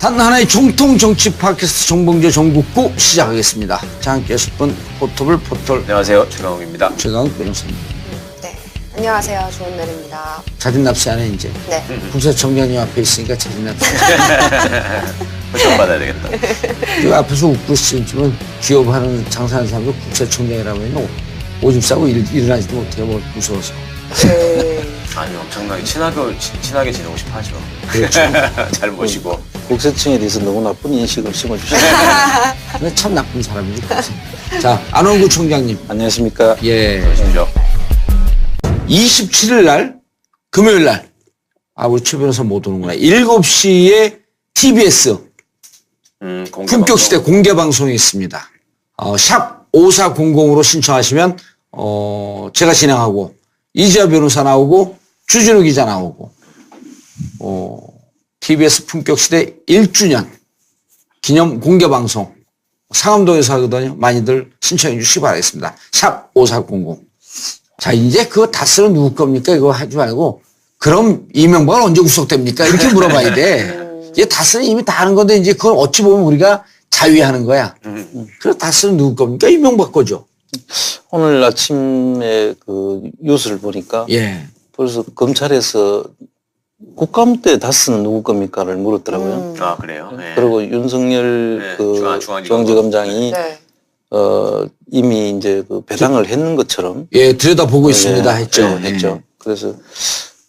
단 하나의 정통 정치 팟캐스트 정봉재 정국구 시작하겠습니다. 자, 함께 하실 분 포터블 포털 안녕하세요. 최강욱입니다. 최강욱 변호사님. 네, 안녕하세요. 좋은날입니다. 자진납세 하네 이제. 네. 국세청장님 앞에 있으니까 자진납세. 포션 받아야 되겠다. 그 앞에서 웃고 있으면 기업하는 장사하는 사람도 국세청장이라고 하면 오줌 싸고 일어나지도 못해요. 뭐 무서워서. 아니 엄청나게 친하게 지내고 싶어 하죠. 그렇죠. 잘 모시고. 국세청에 대해서 너무 나쁜 인식을 심어주시네요. 근데 참 나쁜 사람이지. 자, 안원구 총장님. 안녕하십니까. 예. 그러시죠. 27일 날 금요일 날 우리 최 변호사 못 오는구나. 7시에 TBS 품격시대 공개방송이 있습니다. 샵 5400으로 신청하시면 제가 진행하고 이지아 변호사 나오고 주진우 기자 나오고 TBS 품격시대 1주년 기념 공개방송 상암동에서 하거든요. 많이들 신청해 주시기 바라겠습니다. 샵 5400. 자, 이제 그거 다 쓰는 누구 겁니까? 이거 하지 말고 그럼 이명박은 언제 구속됩니까? 이렇게 물어봐야 돼. 이제 다 쓰는 이미 다 하는 건데 이제 그걸 어찌 보면 우리가 자위하는 거야. 그래서 다 쓰는 누구 겁니까? 이명박 거죠. 오늘 아침에 그 뉴스를 보니까 예. 벌써 검찰에서 국감 때 다스는 누구 겁니까를 물었더라고요. 아 그래요? 네. 그리고 윤석열 네, 그 중앙지검장이 네. 이미 이제 그 배당을 했는 것처럼 예, 들여다보고 있습니다. 했죠. 했죠. 그래서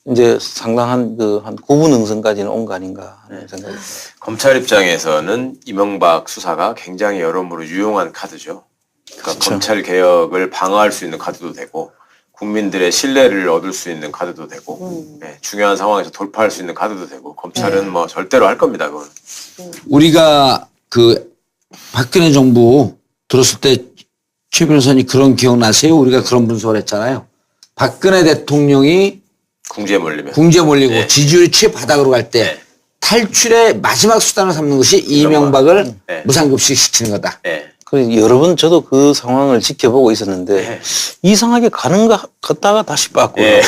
이제 상당한 그 한 구분응선까지는 온 거 아닌가 하는 생각이 듭니다. 검찰 입장에서는 이명박 수사가 굉장히 여러모로 유용한 카드죠. 그러니까 그렇죠. 검찰 개혁을 방어할 수 있는 카드도 되고 국민들의 신뢰를 얻을 수 있는 카드도 되고 네, 중요한 상황에서 돌파할 수 있는 카드도 되고 검찰은 뭐 절대로 할 겁니다. 그건. 우리가 그 박근혜 정부 들었을 때 최 변호사님 그런 기억나세요? 우리가 그런 분석을 했잖아요. 박근혜 대통령이 궁지에 몰리면. 궁지에 몰리고 네. 지지율이 최바닥으로 갈 때 네. 탈출의 마지막 수단을 삼는 것이 이명박을 네. 무상급식 시키는 거다. 네. 그래서 여러 번 저도 그 상황을 지켜보고 있었는데 네. 이상하게 가는 거 갔다가 다시 빠꾸고 네.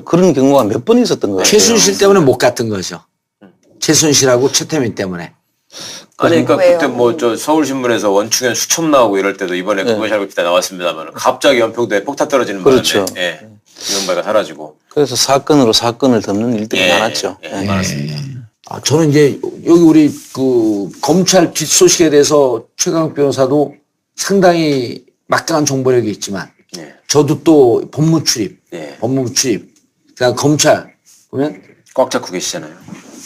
그런 경우가 몇 번 있었던 것 같아요. 최순실 때문에 못 갔던 거죠. 최순실하고 최태민 때문에. 아니, 그러니까 왜요? 그때 뭐 저 서울신문에서 원충현 수첩 나오고 이럴 때도 이번에 그것이 알고 싶다 나왔습니다만 갑자기 연평도에 폭탄 떨어지는 바람에 그렇죠. 예, 이명박이 사라지고. 그래서 사건으로 사건을 덮는 일들이 많았죠. 예, 많았습니다. 저는 이제 여기 우리 그 검찰 뒷소식에 대해서 최강욱 변호사도 상당히 막강한 정보력이 있지만 예. 저도 또 법무 출입, 예. 그다음 검찰 보면 꽉 잡고 계시잖아요.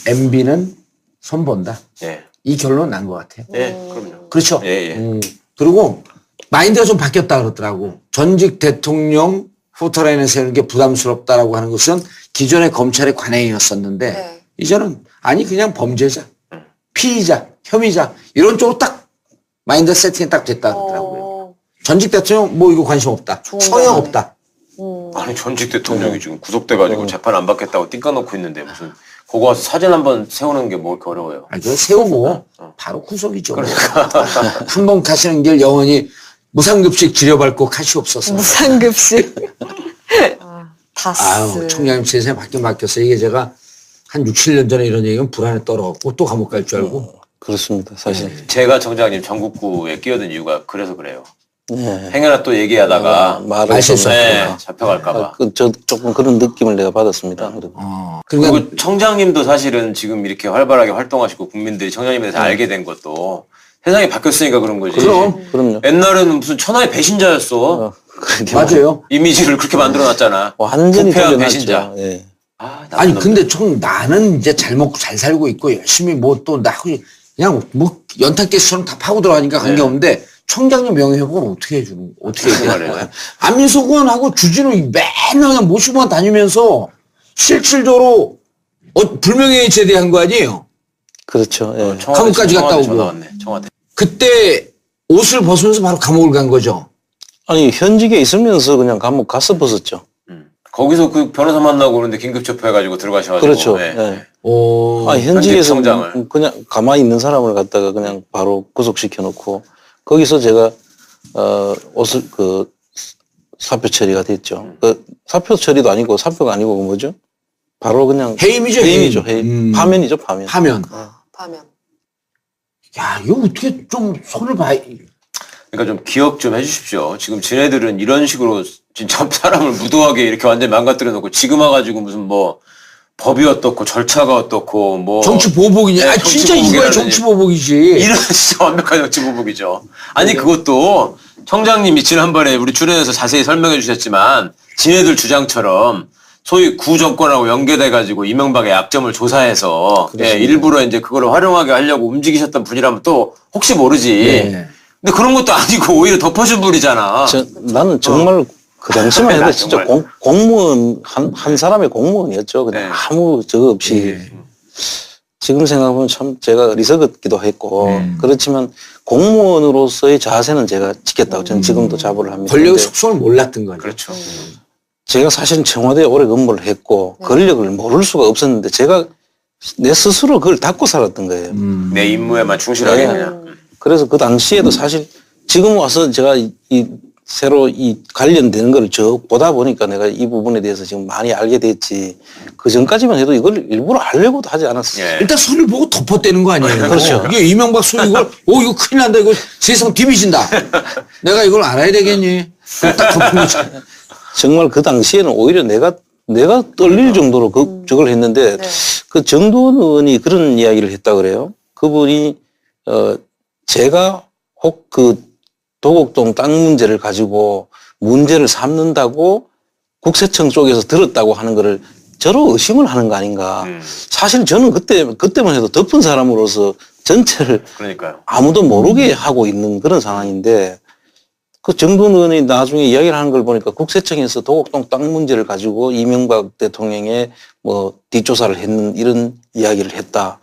MB는 손본다. 예. 이 결론 난 것 같아요. 예, 그럼요. 그렇죠. 예, 예. 그리고 마인드가 좀 바뀌었다 그러더라고. 전직 대통령 포토라인을 세우는 게 부담스럽다라고 하는 것은 기존의 검찰의 관행이었었는데 네. 이제는 아니 그냥 범죄자, 피의자, 혐의자 이런 쪽으로 딱 마인드 세팅이 딱 됐다 그러더라고요. 전직 대통령 뭐 이거 관심 없다. 성형 없다. 아니 전직 대통령이 지금 구속돼가지고 재판 안 받겠다고 띵까놓고 있는데 무슨 그거 와서 사진 한번 세우는 게 뭐 이렇게 어려워요. 그거 세우고 바로 구속이죠. 한 번 가시는 길 영원히 무상급식 지려밟고 가시옵소서. 무상급식. 다스. 아유, 총장님 세상에 바뀌긴 바뀌었어요. 이게 제가 한 6, 7년 전에 이런 얘기는 불안에 떨어갖고 또 감옥 갈 줄 알고. 그렇습니다. 사실. 제가 정장님 전국구에 끼어든 이유가 그래서 그래요. 네. 행여나 또 얘기하다가 말을 좀 네, 잡혀갈까봐. 저 조금 그런 느낌을 내가 받았습니다. 그러니까 그리고 청장님도 사실은 지금 이렇게 활발하게 활동하시고 국민들이 청장님에 대해서 알게 된 것도 세상이 바뀌었으니까 그런 거지. 그럼요. 옛날에는 무슨 천하의 배신자였어. 그렇게 맞아요. 이미지를 그렇게 만들어놨잖아. 완전히 부패한 돌려놨죠. 배신자. 예. 아니 근데 나는 이제 잘 먹고 잘 살고 있고 열심히 뭐 또 나 그냥 뭐 연탄가스처럼 다 파고 들어가니까 관계없는데 청장님 명예회복은 어떻게 해주는 어떻게 해야 거야? 안민석원하고 주진우 맨날 그냥 모시고만 다니면서 실질적으로 불명예에 제대한 거 아니에요? 그렇죠. 예. 감옥까지 갔다 오고. 청와대. 그때 옷을 벗으면서 바로 감옥을 간 거죠. 아니 현직에 있으면서 그냥 감옥 가서 벗었죠. 거기서 그 변호사 만나고 그러는데 긴급 체포해가지고 들어가셔가지고. 그렇죠. 네. 예. 오. 현직에서 현직청장을. 그냥 가만히 있는 사람을 갖다가 그냥 바로 구속시켜 놓고 거기서 제가 옷을 그 사표 처리가 됐죠. 그 사표 처리도 아니고 사표가 아니고 뭐죠? 바로 그냥 해임이죠. 해임이죠. 해임. 파면이죠. 파면. 파면. 급하면. 야, 이거 어떻게 좀 손을 봐야. 그러니까 좀 기억 좀 해주십시오. 지금 지네들은 이런 식으로 진짜 사람을 무도하게 이렇게 완전 망가뜨려 놓고 지금 와가지고 무슨 뭐 법이 어떻고 절차가 어떻고 뭐 정치 보복이냐? 네, 아, 정치 진짜 이거야 보복이라느니. 정치 보복이지. 이런 진짜 완벽한 정치 보복이죠. 아니 그것도 청장님이 지난번에 우리 출연해서 자세히 설명해 주셨지만 지네들 주장처럼 소위 구정권하고 연계돼가지고 이명박의 약점을 조사해서 예, 일부러 이제 그걸 활용하게 하려고 움직이셨던 분이라면 또 혹시 모르지. 네. 근데 그런 것도 아니고 오히려 덮어준 분이잖아. 나는 정말 그 당시만 해도 나 진짜 정말. 공무원 한 사람의 공무원이었죠. 그냥 네. 아무 저거 없이. 지금 생각하면 참 제가 어리석었기도 했고 그렇지만 공무원으로서의 자세는 제가 지켰다고 저는 지금도 자부를 합니다. 권력의 근데 속성을 몰랐던 거죠. 그렇죠. 제가 사실은 청와대에 오래 근무를 했고 권력을 모를 수가 없었는데 제가 내 스스로 그걸 닫고 살았던 거예요. 내 임무에만 충실하게 네. 그냥. 그래서 그 당시에도 사실 지금 와서 제가 새로 이 관련되는 걸 저 보다 보니까 내가 이 부분에 대해서 지금 많이 알게 됐지. 그 전까지만 해도 이걸 일부러 하려고도 하지 않았어요. 예. 일단 손을 보고 덮었대는 거 아니에요. 그렇죠. 이게 이명박 손 이걸 이거 큰일 난다. 이거 세상 뒤비진다. 내가 이걸 알아야 되겠니? 딱 덮은 거지. 정말 그 당시에는 오히려 내가 떨릴 정도로 저걸 했는데 네. 그 정두원 의원이 그런 이야기를 했다 그래요. 그분이 제가 혹 그 도곡동 땅 문제를 가지고 문제를 삼는다고 국세청 쪽에서 들었다고 하는 거를 저로 의심을 하는 거 아닌가. 사실 저는 그때만 해도 덮은 사람으로서 전체를 그러니까요. 아무도 모르게 하고 있는 그런 상황인데 그 정두원 의원이 나중에 이야기를 하는 걸 보니까 국세청에서 도곡동 땅 문제를 가지고 이명박 대통령의 뭐 뒷조사를 했는 이런 이야기를 했다.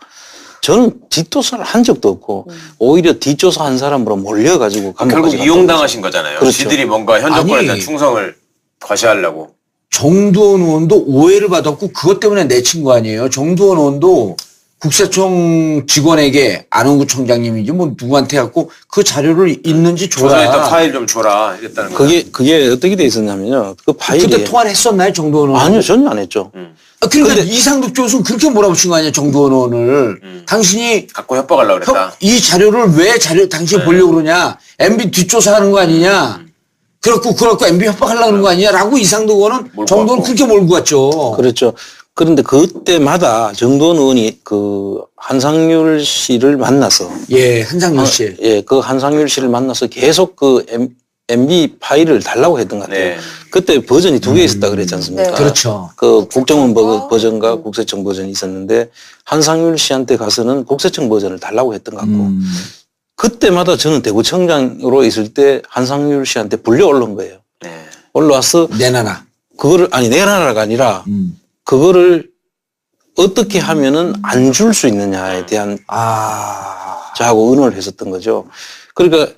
저는 뒷조사를 한 적도 없고 오히려 뒷조사한 사람으로 몰려가지고 감옥까지 결국 갔다 이용당하신 거잖아요. 그렇죠. 지들이 뭔가 현 정권에 아니. 대한 충성을 과시하려고. 정두원 의원도 오해를 받았고 그것 때문에 내친 거 아니에요. 정두원 의원도 국세청 직원에게 안원구청장님이지 뭐 누구한테 갖고 그 자료를 있는지 조사했던 줘라. 파일 좀 줘라 이랬다는 거예요. 그게 어떻게 돼 있었냐면요. 그 파일이 그때 통화를 했었나요, 정두원 의원? 아니요 전혀 안 했죠. 그러니까 이상득 교수는 그렇게 몰아붙인 거 아니야, 정두원 의원을. 당신이 갖고 협박하려고 그랬다. 이 자료를 왜 당신이 보려고 그러냐. MB 뒷조사하는 거 아니냐. 그래갖고 MB 협박하려고 그런 거 아니냐라고 이상득 의원은 몰고 정두원 왔고. 그렇게 몰고 갔죠. 그렇죠. 그런데 그때마다 정두원 의원이 그 한상률 씨를 만나서 예, 한상률 씨. 예, 그 한상률 씨를 만나서 계속 그 MB 파일을 달라고 했던 것 같아요. 네. 그때 버전이 두 개 있었다 그랬지 않습니까? 네. 그렇죠. 그 국정원 국세청과 버전과 국세청 버전이 있었는데 한상률 씨한테 가서는 국세청 버전을 달라고 했던 것 같고 그때마다 저는 대구청장으로 있을 때 한상률 씨한테 불려 올라온 거예요. 네. 올라와서 내놔라. 그거를 아니 내놔라가 아니라 그거를 어떻게 하면은 안 줄 수 있느냐에 대한 저하고 의논을 했었던 거죠. 그러니까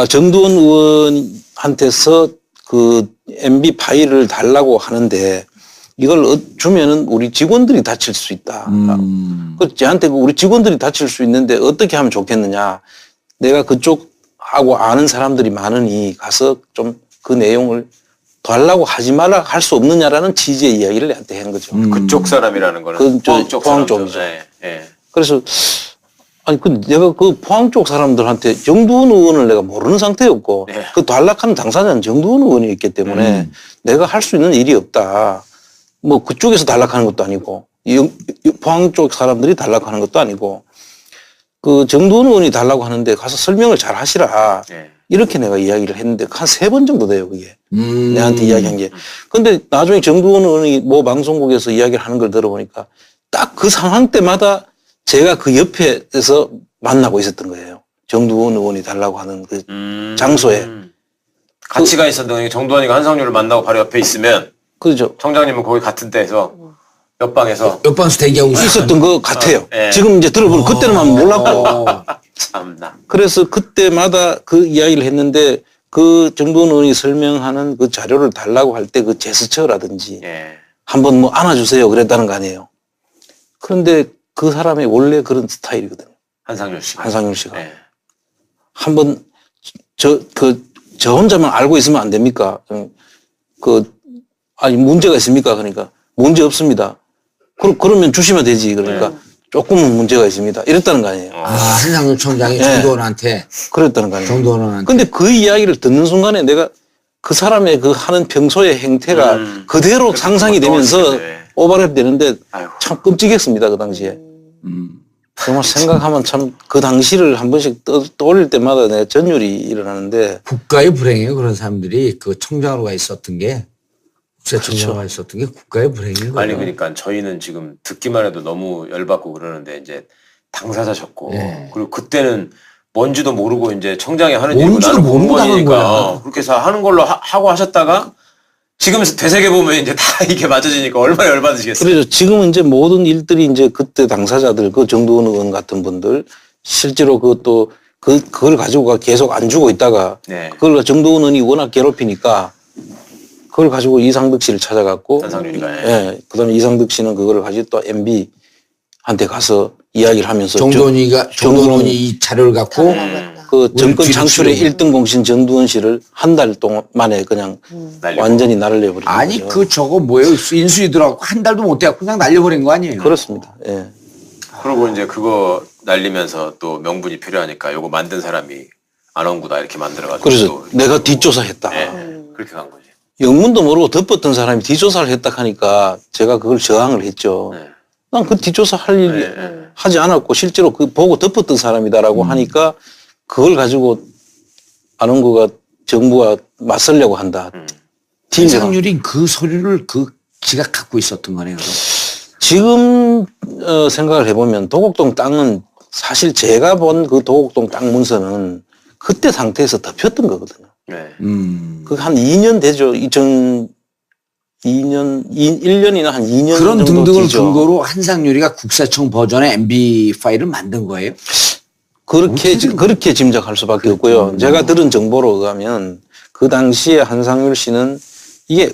정두원 의원한테서 그 MB 파일을 달라고 하는데 이걸 주면은 우리 직원들이 다칠 수 있다. 그 저한테 우리 직원들이 다칠 수 있는데 어떻게 하면 좋겠느냐. 내가 그쪽하고 아는 사람들이 많으니 가서 좀 그 내용을 달라고 하지 마라 할 수 없느냐라는 취지의 이야기를 내한테 한 거죠. 그쪽 사람이라는 거는 그 저 포항 쪽 포항 사람들. 쪽이죠. 네. 네. 그래서 아니 그 내가 그 포항 쪽 사람들한테 정두원 의원을 내가 모르는 상태였고 네. 그 단락한 당사자는 정두원 의원이었기 때문에 내가 할 수 있는 일이 없다. 뭐 그쪽에서 단락하는 것도 아니고 포항 쪽 사람들이 단락하는 것도 아니고 그 정두원 의원이 달라고 하는데 가서 설명을 잘 하시라. 네. 이렇게 내가 이야기를 했는데 한 3번 정도 돼요, 그게. 내한테 이야기한 게. 근데 나중에 정두원 의원이 뭐 방송국에서 이야기를 하는 걸 들어보니까 딱 그 상황 때마다 제가 그 옆에서 만나고 있었던 거예요. 정두원 의원이 달라고 하는 그 장소에. 같이 가 있었던 정두환이가 한상률을 만나고 바로 옆에 있으면 그렇죠. 청장님은 거기 같은 데에서 옆방에서 옆방에서 대기하고 있었던 것 같아요. 예. 지금 이제 들어보면 그때는 몰랐고. 참나. 그래서 그때마다 그 이야기를 했는데 그 정두원 의원이 설명하는 그 자료를 달라고 할 때 그 제스처라든지 예. 한번 뭐 안아주세요 그랬다는 거 아니에요. 그런데 그 사람이 원래 그런 스타일이거든요. 한상률 씨가. 한상률 씨가. 예. 한번 저 혼자만 알고 있으면 안 됩니까? 아니 문제가 있습니까? 그러니까 문제 없습니다. 그러면 주시면 되지. 그러니까 조금은 문제가 있습니다. 이랬다는 거 아니에요. 한상률 총장이 네. 정도원한테. 그랬다는 거 아니에요. 정도원한테. 근데 그 이야기를 듣는 순간에 내가 그 사람의 그 하는 평소의 행태가 그대로 상상이 되면서 떠오르시네. 오버랩 되는데 아이고. 참 끔찍했습니다. 그 당시에. 정말 생각하면 참 그 당시를 한 번씩 떠올릴 때마다 내가 전율이 일어나는데 국가의 불행이에요. 그런 사람들이 그 청장으로 가 있었던 게, 국세청장으로 그렇죠. 가 있었던 게 국가의 불행인 거예요. 아니 그러니까 저희는 지금 듣기만 해도 너무 열받고 그러는데 이제 당사자셨고 네. 그리고 그때는 뭔지도 모르고 이제 청장이 하는 일이고 뭔지도 나는 모르고 당한 공무원이니까 거야. 그렇게 해서 하는 걸로 하고 하셨다가 지금 되새겨 보면 이제 다 이게 맞아지니까 얼마나 열받으시겠어요. 그래서 지금은 이제 모든 일들이 이제 그때 당사자들 그 정두원 의원 같은 분들 실제로 그것도 그걸 가지고 계속 안 주고 있다가 네. 그걸 정두원 의원이 워낙 괴롭히니까 그걸 가지고 이상득 씨를 찾아갔고 한상률이가. 예. 그다음에 이상득 씨는 그걸 가지고 또 MB한테 가서 이야기를 하면서 정도원이 이 자료를 갖고 그 정권 뒤로 창출의 치우고. 1등 공신 정두원 씨를 한 달 동안 만에 그냥 날리고. 완전히 날려버린 아니 거죠. 그 저거 뭐예요? 인수위더라고 한 달도 못 돼갖고 그냥 날려버린 거 아니에요? 그렇습니다. 예. 그리고 이제 그거 날리면서 또 명분이 필요하니까 요거 만든 사람이 안원구다 이렇게 만들어가지고 그래서 또 내가 뒷조사했다. 네, 그렇게 간 거지. 영문도 모르고 덮었던 사람이 뒷조사를 했다 하니까 제가 그걸 저항을 했죠. 네. 난 그 뒷조사 할 일 네. 하지 않았고 실제로 그 보고 덮었던 사람이다라고 하니까 그걸 가지고 안원구가 정부와 맞설려고 한다. 한상률이 그 서류를 지가 갖고 있었던 거네요. 그럼. 지금 생각을 해보면 도곡동 땅은 사실 제가 본 그 도곡동 땅 문서는 그때 상태에서 덮였던 거거든요. 네. 그 한 2년 되죠. 1년이나 한 2년 그런 정도 등등을 되죠. 근거로 한상률이가 국세청 버전의 MB 파일을 만든 거예요. 그렇게 짐작할 수밖에 없고요. 제가 들은 정보로 의하면 그 당시에 한상률 씨는 이게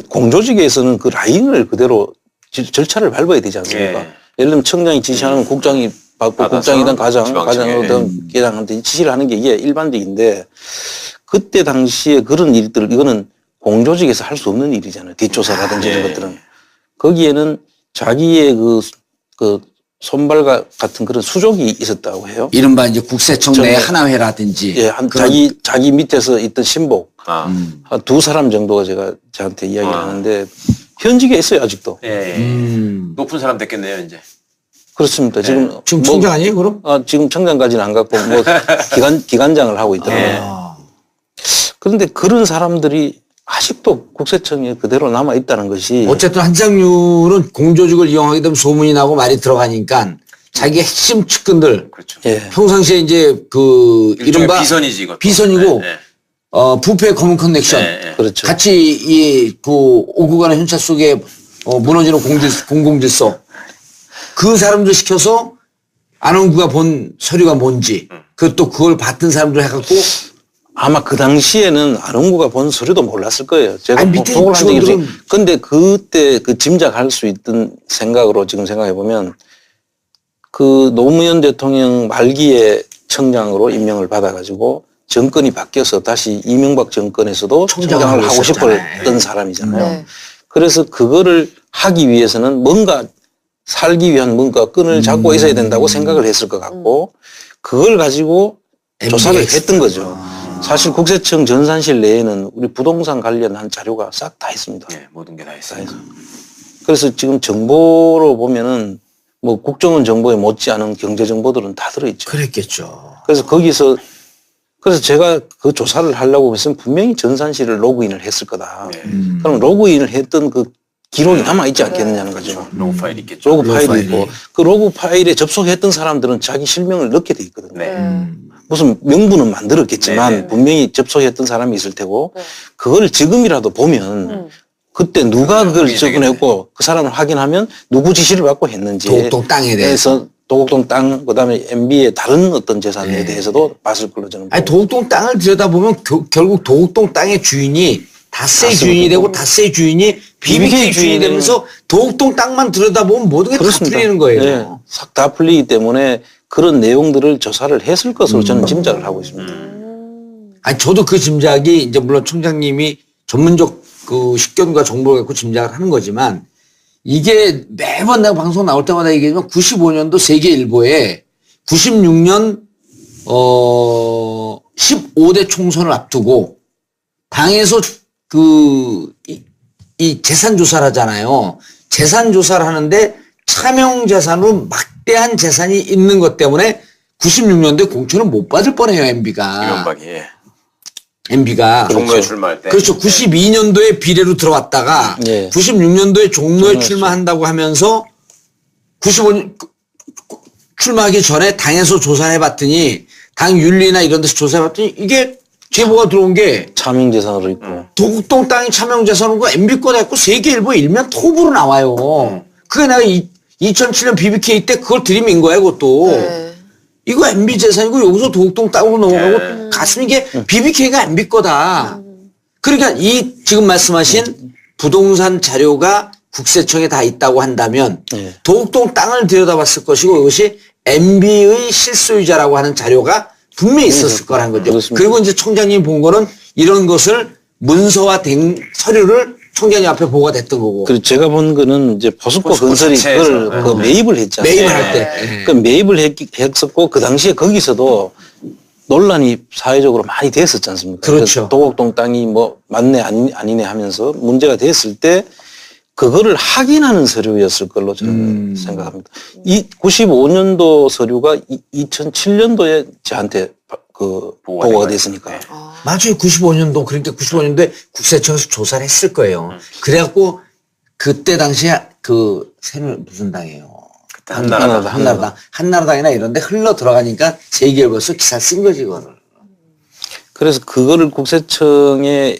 공조직에서는 그 라인을 그대로 절차를 밟아야 되지 않습니까? 예. 예를 들면 청장이 지시하면 국장이 받고 받아서 국장이든 지방청에. 과장이든 계장한테 지시를 하는 게 이게 일반적인데 그때 당시에 그런 일들 이거는 공조직에서 할 수 없는 일이잖아요. 뒷조사라든지 이런 예. 것들은. 거기에는 자기의 그 손발 같은 그런 수족이 있었다고 해요. 이른바 이제 국세청 내 저는- 하나회라든지. 예, 한 그런- 자기 밑에서 있던 신복 아. 한 두 사람 정도가 저한테 이야기를 하는데 현직에 있어요 아직도. 예. 높은 사람 됐겠네요 이제. 그렇습니다. 지금 지금 청장 아니에요, 그럼? 지금 청장까지는 안 갔고 뭐 기관장을 하고 있더라고요. 예. 그런데 그런 사람들이 아직도 국세청에 그대로 남아 있다는 것이 어쨌든 한상률은 공조직을 이용하게 되면 소문이 나고 말이 들어가니까 자기 핵심 측근들 그렇죠. 예. 평상시에 이제 그 일종의 이른바 비선이지 이것도. 비선이고 네, 네. 부패 검은 커넥션 네, 네. 그렇죠. 같이 그 오고 가는 현찰 속에 무너지는 공공질서 그 사람들 시켜서 안원구가 본 서류가 뭔지 또 그걸 받던 사람들 해갖고 아마 그 당시에는 안원구가 본 서류도 몰랐을 거예요. 제가 아니, 밑에 보고를 한 적이 없어요. 직원들은- 근데 그때 그 짐작할 수 있던 생각으로 지금 생각해 보면 그 노무현 대통령 말기에 청장으로 임명을 받아가지고 정권이 바뀌어서 다시 이명박 정권에서도 청장을 청장을 하고 하고 있었잖아요. 싶었던 사람이잖아요. 네. 그래서 그거를 하기 위해서는 뭔가 살기 위한 뭔가 끈을 잡고 있어야 된다고 생각을 했을 것 같고 그걸 가지고 조사를 했던 거죠. 사실 국세청 전산실 내에는 우리 부동산 관련한 자료가 싹 다 있습니다. 예, 모든 게 다 있어요. 그래서 지금 정보로 보면은 뭐 국정원 정보에 못지않은 경제 정보들은 다 들어있죠. 그랬겠죠. 그래서 그래서 제가 그 조사를 하려고 했으면 분명히 전산실을 로그인을 했을 거다. 예. 그럼 로그인을 했던 그 기록이 남아있지 않겠느냐는 거죠. 로그 파일 있겠죠. 로그 파일이 파일이. 있고 그 로그 파일에 접속했던 사람들은 자기 실명을 넣게 돼 있거든요. 네. 무슨 명분은 만들었겠지만 네네. 분명히 접속했던 사람이 있을 테고 네. 그걸 지금이라도 보면 그때 누가 그걸 확인이 접근했고 그 사람을 확인하면 누구 지시를 받고 했는지 도곡동 땅에 대해서. 도곡동 땅 그다음에 MB의 다른 어떤 재산에 대해서도 봤을 걸로 저는 아니 보고. 도곡동 땅을 들여다보면 결국 도곡동 땅의 주인이 닷새 주인이 되고 닷새 주인이 BBK 주인이 되면서 도곡동 땅만 들여다보면 모든 게 다 그렇습니다. 풀리는 거예요. 네, 싹 다 풀리기 때문에 그런 내용들을 조사를 했을 것으로 저는 짐작을 하고 있습니다. 아니 저도 그 짐작이 이제 물론 총장님이 전문적 그 식견과 정보를 갖고 짐작을 하는 거지만 이게 매번 내가 방송 나올 때마다 얘기하지만 95년도 세계일보에 96년 15대 총선을 앞두고 당에서 이 재산 조사를 하잖아요. 재산 조사를 하는데 차명 재산으로 막대한 재산이 있는 것 때문에 96년도에 공천을 못 받을 뻔해요, MB가. 이명박이. MB가. 종로에 출마할 때. 그렇죠. 92년도에 비례로 들어왔다가 예. 96년도에 종로에 출마한다고 하면서 95년 출마하기 전에 당에서 조사를 해봤더니 당 윤리나 이런 데서 조사해봤더니 이게 제보가 들어온 게 차명 재산으로 있고. 도곡동 땅이 차명재산으로 MB 거다 했고 세계일보 일면 톱으로 나와요. 그게 내가 2007년 BBK 때 그걸 들이민 거야, 그것도. 네. 이거 MB 재산이고 여기서 도곡동 땅으로 넘어가고 가슴 이게 BBK가 MB 거다. 그러니까 이 지금 말씀하신 부동산 자료가 국세청에 다 있다고 한다면 네. 도곡동 땅을 들여다봤을 것이고 이것이 MB의 실소유자라고 하는 자료가 분명히 있었을 거란 거죠. 그렇습니다. 그리고 이제 총장님이 본 거는 이런 것을 문서화된 서류를 총장님 앞에 보고가 됐던 거고. 그리고 제가 본 거는 이제 포스코 건설이 자체에서. 그걸 그 매입을 했잖아요. 매입을 할 때. 그 매입을 했었고 그 당시에 거기서도 논란이 사회적으로 많이 됐었지 않습니까? 그렇죠. 그 도곡동 땅이 뭐 맞네 아니네 하면서 문제가 됐을 때 그거를 확인하는 서류였을 걸로 저는 생각합니다. 이 95년도 서류가 2007년도에 저한테 그 보고가 됐으니까. 네. 맞아요. 95년도. 그러니까 95년도에 국세청에서 조사를 했을 거예요. 그래갖고 그때 당시에 그 새누리 무슨 당이에요? 그때 한나라당. 한나라당이나 이런 데 흘러 들어가니까 세계일보에서 기사 쓴 거지, 그거를. 그래서 그거를 국세청에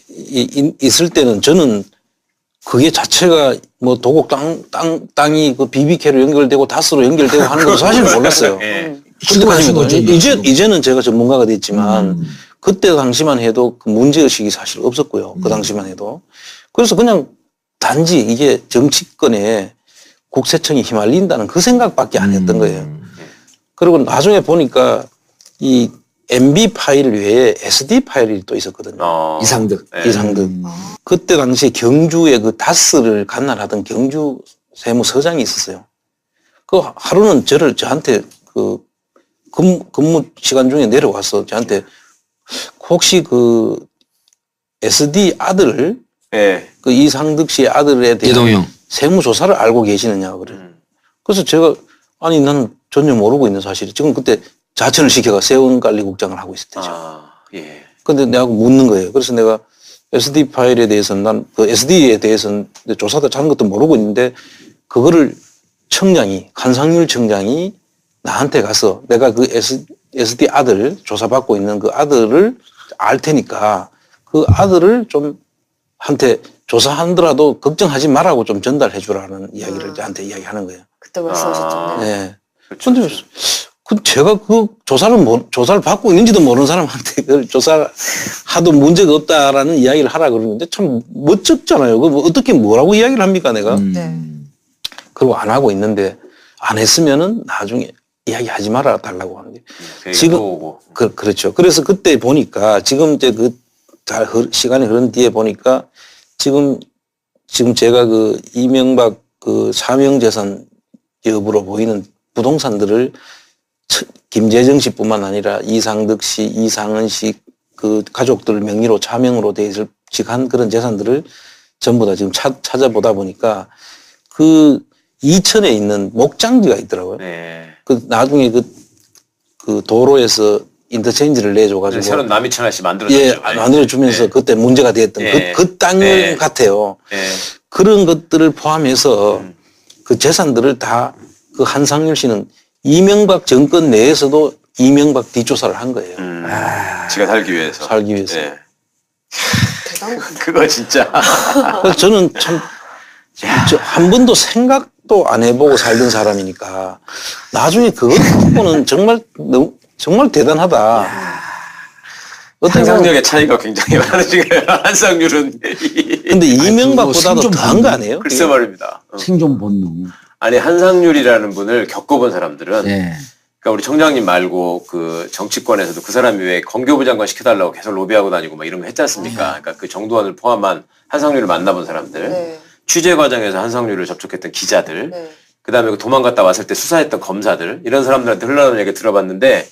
있을 때는 저는 그게 자체가 뭐 도곡 땅이 그 BBK로 연결되고 다스로 연결되고 하는 건 사실 몰랐어요. 예. 지금 하신 거죠. 이제는 제가 전문가가 됐지만 그때 당시만 해도 그 문제의식이 사실 없었고요. 그 당시만 해도. 그래서 그냥 단지 이게 정치권에 국세청이 휘말린다는 그 생각밖에 안 했던 거예요. 그리고 나중에 보니까 이 MB 파일 외에 SD 파일이 또 있었거든요. 이상득. 네. 이상득. 그때 당시에 경주에 그 다스를 관할하던 경주 세무서장이 있었어요. 그 하루는 저한테 그 근무 시간 중에 내려와서 저한테 혹시 그 SD 아들, 예. 그 이상득 씨의 아들에 대한 이동영. 세무조사를 알고 계시느냐고 그래요. 그래서 제가 아니 나는 전혀 모르고 있는 사실이 지금 그때 자천을 시켜가 세운관리국장을 하고 있을 때죠. 예. 근데 내가 묻는 거예요. 그래서 내가 SD 파일에 대해서는 난 그 SD에 대해서는 조사도 잘한 것도 모르고 있는데 그거를 청장이 한상률 청장이 나한테 가서 내가 그 SD 아들 조사받고 있는 그 아들을 알 테니까 그 아들을 좀 한테 조사하더라도 걱정하지 말라고 좀 전달해 주라는 이야기를 저한테 이야기하는 거예요. 그때 말씀하셨잖아요. 네. 그렇죠. 근데 제가 그 조사를 받고 있는지도 모르는 사람한테 그걸 조사를 하도 문제가 없다라는 이야기를 하라 그러는데 참 멋쩍잖아요. 그 어떻게 뭐라고 이야기를 합니까 내가? 네. 그리고 안 하고 있는데 안 했으면은 나중에 이야기하지 말아 달라고 하는 게. 지금 그렇죠. 그래서 그때 보니까 지금 이제 시간이 흐른 뒤에 보니까 지금 제가 그 이명박 그 사명재산 여부로 보이는 부동산들을 김재정 씨뿐만 아니라 이상득 씨, 이상은 씨 그 가족들 명의로 차명으로 돼 있을 직한 그런 재산들을 전부 다 지금 찾아보다 보니까 그 이천에 있는 목장지가 있더라고요. 네. 그 나중에 그 도로에서 인터체인지를 내줘가지고 새로운 남이천 하나씩 만들어줬죠. 예, 만들어주면서 네. 그때 문제가 됐던 네. 그 땅 네. 같아요. 네. 그런 것들을 포함해서 그 재산들을 다 그 한상률 씨는 이명박 정권 내에서도 이명박 뒷조사를 한 거예요. 지가 살기 위해서. 살기 위해서. 네. 대단. 그거 진짜. 그래서 저는 참 한 번도 생각도 안 해보고 살던 사람이니까 나중에 그걸 듣고는 정말 대단하다. 어떤 상상력의 차이가 굉장히 많으시네요. 한상률은. 근데 이명박보다도 생존 더한 거 아니에요? 글쎄 말입니다. 생존 본능. 아니 한상률이라는 분을 겪어본 사람들은 예. 그러니까 우리 청장님 말고 그 정치권에서도 그 사람이 왜 건교부 장관 시켜달라고 계속 로비하고 다니고 막 이런 거 했지 않습니까? 그러니까 그 정두환을 포함한 한상률을 만나본 사람들. 네. 취재 과정에서 한성류를 접촉했던 기자들, 네. 그다음에 그 도망갔다 왔을 때 수사했던 검사들 이런 사람들한테 흘러나오는 얘기 들어봤는데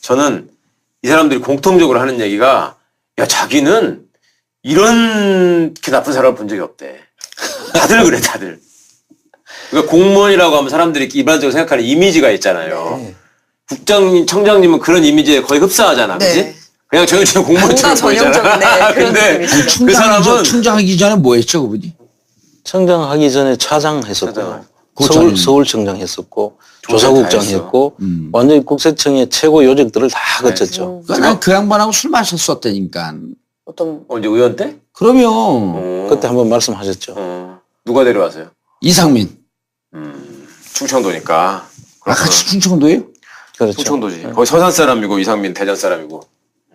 저는 이 사람들이 공통적으로 하는 얘기가 야 자기는 이렇게 나쁜 사람을 본 적이 없대. 다들 그래 다들. 그러니까 공무원이라고 하면 사람들이 일반적으로 생각하는 이미지가 있잖아요. 네. 국장 청장님은 그런 이미지에 거의 흡사하잖아, 네. 그지? 그냥 저희 공무원처럼 뭔가 보이잖아. 전형적인, 네, 그런 근데 느낌이죠. 그 사람은 총장하기 전에 뭐 했죠, 그분이? 청장 하기 전에 차장 했었고 차장. 서울청장 했었고 조사 다 조사국장 했어. 했고 완전히 국세청의 최고 요직들을 다 거쳤죠. 그러니까 난그 양반하고 술 마셨었다니까. 어떤 이제 의원 때? 그러면 그때 한번 말씀하셨죠. 누가 데려왔어요? 이상민. 충청도니까. 아, 같이 충청도예요? 그렇죠. 충청도지. 거기 서산 사람이고 이상민 대전 사람이고.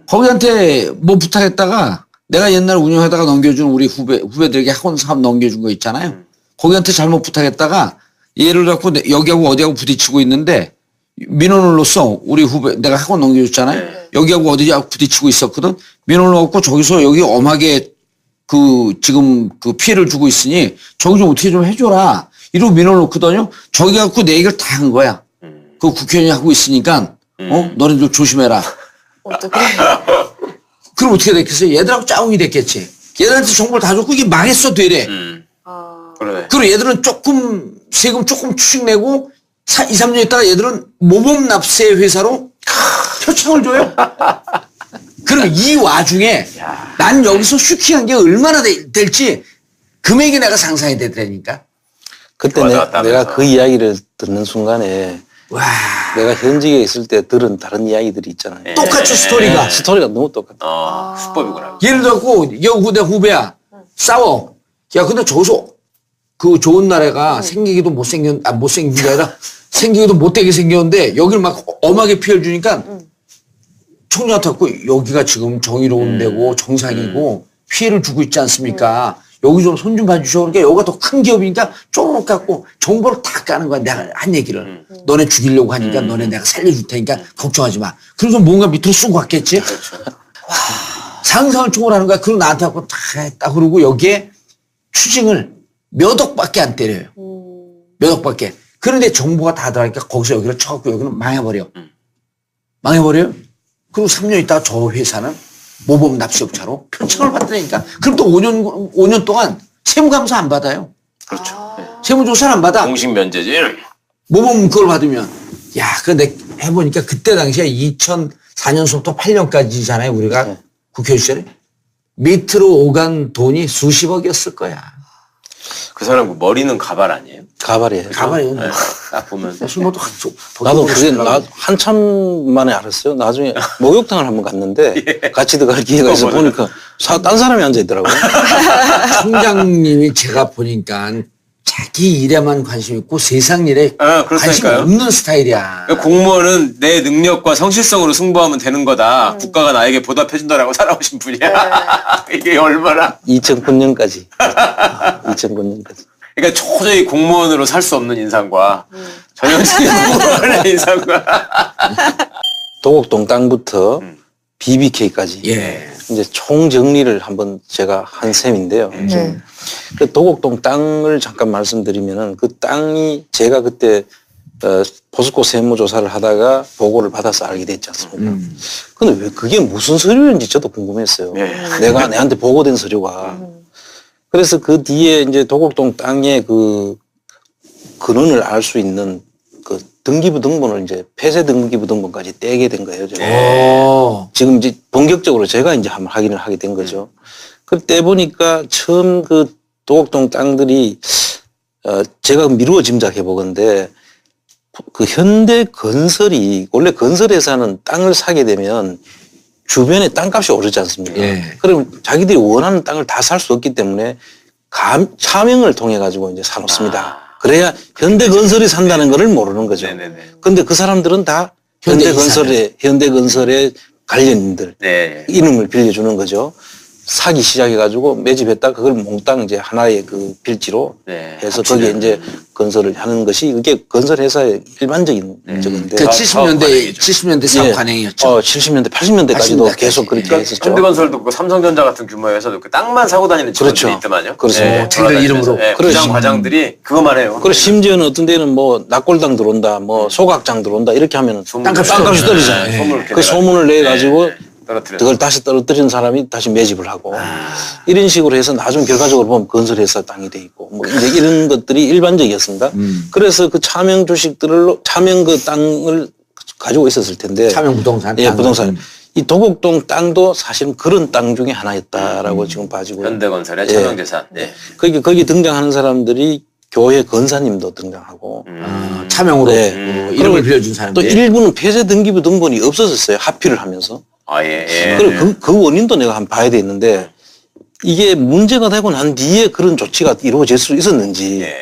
거기한테 뭐 부탁했다가 내가 옛날 운영하다가 넘겨준 우리 후배들에게 학원 사업 넘겨준 거 있잖아요. 거기한테 잘못 부탁했다가 얘를 갖고 여기하고 어디하고 부딪히고 있는데 민원을로써 우리 후배 내가 학원 넘겨줬잖아요. 네. 여기하고 어디하고 부딪히고 있었거든. 민원을 넣고 저기서 여기 엄하게 그 지금 그 피해를 주고 있으니 저기 좀 어떻게 좀 해줘라. 이러고 민원을 넣거든요. 저기 갖고 내 얘기를 다 한 거야. 그 국회의원이 하고 있으니까 너네들 조심해라. 어떻게 그럼 어떻게 됐겠어요? 얘들하고 짜웅이 됐겠지. 얘들한테 정보를 다 줬고 이게 망했어 되래. 그러네. 그리고 얘들은 세금 조금 추식 내고 2, 3년 있다가 얘들은 모범 납세 회사로 표창을 줘요. 그럼 이 와중에 난 여기서 슈킹한 게 얼마나 될지 금액이 내가 상상이 되더라니까. 그때 왔다 갔다 내가 하면서. 그 이야기를 듣는 순간에 와, 내가 현직에 있을 때 들은 다른 이야기들이 있잖아요. 똑같죠, 스토리가. 스토리가 너무 똑같아. 수법이구나. 예를 들고 내 후배야 싸워. 야 근데 저기서 그 좋은 나라가 생기기도 못생긴 게 아니라 생기기도 못되게 생겼는데 여기를 막 엄하게 피해를 주니까 총장한테 갖고 여기가 지금 정의로운 데고 정상이고 피해를 주고 있지 않습니까? 여기 좀 손 좀 봐주셔. 그러니까 여기가 더 큰 기업이니까 쪼르륵 갖고 정보를 다 까는 거야. 내가 한 얘기를. 너네 죽이려고 하니까 너네 내가 살려줄 테니까 걱정하지 마. 그래서 뭔가 밑으로 쑥 왔겠지? 와, 상상을 초월하는 거야. 그리고 나한테 갖고 다 했다. 그러고 여기에 추징을 몇 억밖에 안 때려요. 몇 억밖에. 그런데 정보가 다 들어가니까 거기서 여기를 쳐갖고 여기는 망해버려. 망해버려요. 그리고 3년 있다가 저 회사는 모범 납세업자로 표창을 받더라니까. 그럼 또 5년 동안 세무감사 안 받아요. 그렇죠. 세무조사를 안 받아. 공식 면제지. 모범 그걸 받으면. 야, 근데 해보니까 그때 당시에 2004년서부터 8년까지잖아요. 우리가 국회 시절에. 밑으로 오간 돈이 수십억이었을 거야. 그 사람 머리는 가발 아니에요? 가발이에요. 가만히. 네. 딱 보면. 술 먹도 나도 그게 한참 만에 알았어요. 나중에 목욕탕을 한번 갔는데 같이 들어갈 기회가 있어 보니까 딴 사람이 앉아 있더라고요. 총장님이 제가 보니까 자기 일에만 관심 있고 세상 일에 관심 그렇다니까요. 없는 스타일이야. 그러니까 공무원은 내 능력과 성실성으로 승부하면 되는 거다. 국가가 나에게 보답해준다라고 살아오신 분이야. 이게 얼마나. 2009년까지. 2009년까지. 그러니까 도저히 공무원으로 살 수 없는 인상과 전형적인 공무원의 인상과. 도곡동 땅부터 BBK까지. 예. 이제 총 정리를 한번 제가 한 셈인데요. 네. 그 도곡동 땅을 잠깐 말씀드리면은 그 땅이 제가 그때 포스코 세무조사를 하다가 보고를 받아서 알게 됐지 않습니까? 근데 왜 그게 무슨 서류인지 저도 궁금했어요. 내한테 보고된 서류가. 그래서 그 뒤에 이제 도곡동 땅의 그 근원을 알 수 있는 그 등기부 등본을 이제 폐쇄 등기부 등본까지 떼게 된 거예요. 제가. 지금 이제 본격적으로 제가 이제 한번 확인을 하게 된 거죠. 그때 보니까 처음 그 도곡동 땅들이 제가 미루어 짐작해 보건데 그 현대 건설이 원래 건설회사는 땅을 사게 되면 주변에 땅값이 오르지 않습니까? 예. 그럼 자기들이 원하는 땅을 다 살 수 없기 때문에 차명을 통해 가지고 이제 사놓습니다. 그래야 현대건설이 산다는 것을 모르는 거죠. 네네네. 근데 그 사람들은 다 현대건설의 관련인들 네. 이름을 빌려주는 거죠. 사기 시작해가지고 매집했다가 그걸 몽땅 이제 하나의 그 필지로 네, 해서 합치는. 거기에 이제 건설을 하는 것이 그게 건설회사의 일반적인 저건데. 그 70년대, 70년대 사업 예. 관행이었죠. 70년대, 80년대까지도 80년대까지. 계속 그렇게 그러니까 했었죠. 현대건설도 그 삼성전자 같은 규모에서도 그 땅만 사고 다니는 직원들이 그렇죠. 있더만요. 그렇습니다. 자기들 이름으로. 네, 그렇지. 부장 과장들이 그것만 해요. 그리고 심지어는 어떤 데는 뭐 낙골당 들어온다, 뭐 소각장 들어온다 이렇게 하면은 땅값이 떨어지잖아요. 네, 소문을 그 소문을 내 가지고 떨어뜨려. 그걸 다시 떨어뜨리는 사람이 다시 매집을 하고 이런 식으로 해서 나중 결과적으로 보면 건설회사 땅이 돼 있고 뭐 이제 이런 것들이 일반적이었습니다. 그래서 그 차명 주식들을 차명 그 땅을 가지고 있었을 텐데 차명 부동산. 예, 땅. 부동산. 이 도곡동 땅도 사실은 그런 땅 중에 하나였다라고 지금 봐지고 현대건설의 예. 차명재산. 네. 거기 등장하는 사람들이 교회 건사님도 등장하고 차명으로 네. 이름을 빌려준 또 사람들. 일부는 폐쇄 등기부 등본이 없어졌어요. 하필을 하면서. 아, 예, 예. 그리고 그 원인도 내가 한번 봐야 되는데 이게 문제가 되고 난 뒤에 그런 조치가 이루어질 수 있었는지 예.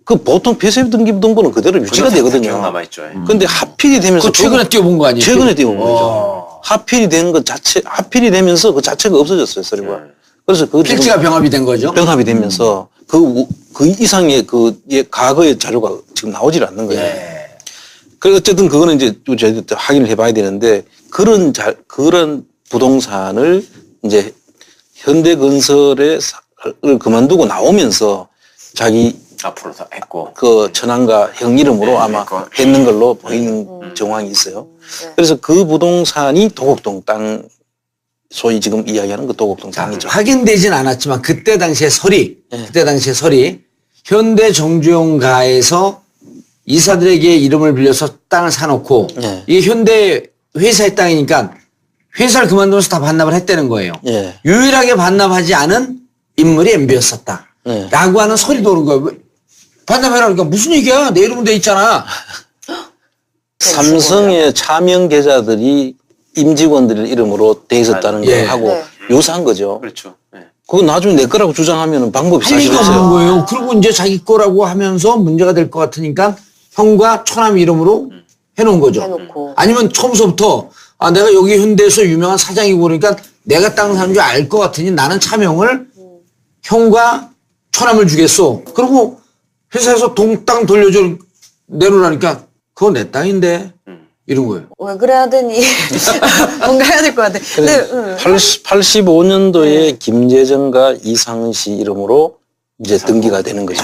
그 보통 폐쇄 등기부 등본은 그대로 유지가 기억 되거든요. 남아있죠. 근데 하필이 되면서 그 최근에 띄워본 거 아니에요? 최근에 띄운 거죠. 하필이 되는 것 자체 하필이 되면서 그 자체가 없어졌어요. 서류가. 그래서 그 필지가 병합이 된 거죠? 병합이 되면서 그 이상의 그 과거의 자료가 지금 나오질 않는 거예요. 예. 그래서 어쨌든 그거는 이제 저희들 확인을 해봐야 되는데 그런 부동산을 이제 현대건설을 그만두고 나오면서 자기 앞으로 다 했고. 그 천안가 형 이름으로 네, 아마 그거. 했는 걸로 보이는 정황이 있어요. 네. 그래서 그 부동산이 도곡동 땅, 소위 지금 이야기하는 그 도곡동 땅이죠. 확인되진 않았지만 그때 당시에 설이 현대 정주영가에서 이사들에게 이름을 빌려서 땅을 사놓고 예. 이게 현대 회사의 땅이니까 회사를 그만두면서 다 반납을 했다는 거예요. 예. 유일하게 반납하지 않은 인물이 MB였었다. 예. 라고 하는 소리도 오는 거예요. 왜? 반납해라니까 무슨 얘기야? 내 이름은 돼 있잖아. 삼성의 차명 계좌들이 임직원들 이름으로 돼 있었다는 예. 거하고 네. 유사한 거죠. 그렇죠. 네. 그거 나중에 내 거라고 주장하면 방법이 할 사실 얘기가 없는 없어요. 거예요. 그리고 이제 자기 거라고 하면서 문제가 될 것 같으니까 형과 처남 이름으로 해놓은 거죠. 해놓고. 아니면 처음부터 내가 여기 현대에서 유명한 사장이고 그러니까 내가 땅 사는 줄 알 것 같으니 나는 차명을 형과 처남을 주겠어. 그리고 회사에서 땅 돌려줘 내놓으라니까 그거 내 땅인데 이런 거예요. 왜 그래 하더니 뭔가 해야 될 것 같아. 근데 85년도에 김재정과 이상은 씨 이름으로 이제 등기가 되는 거죠.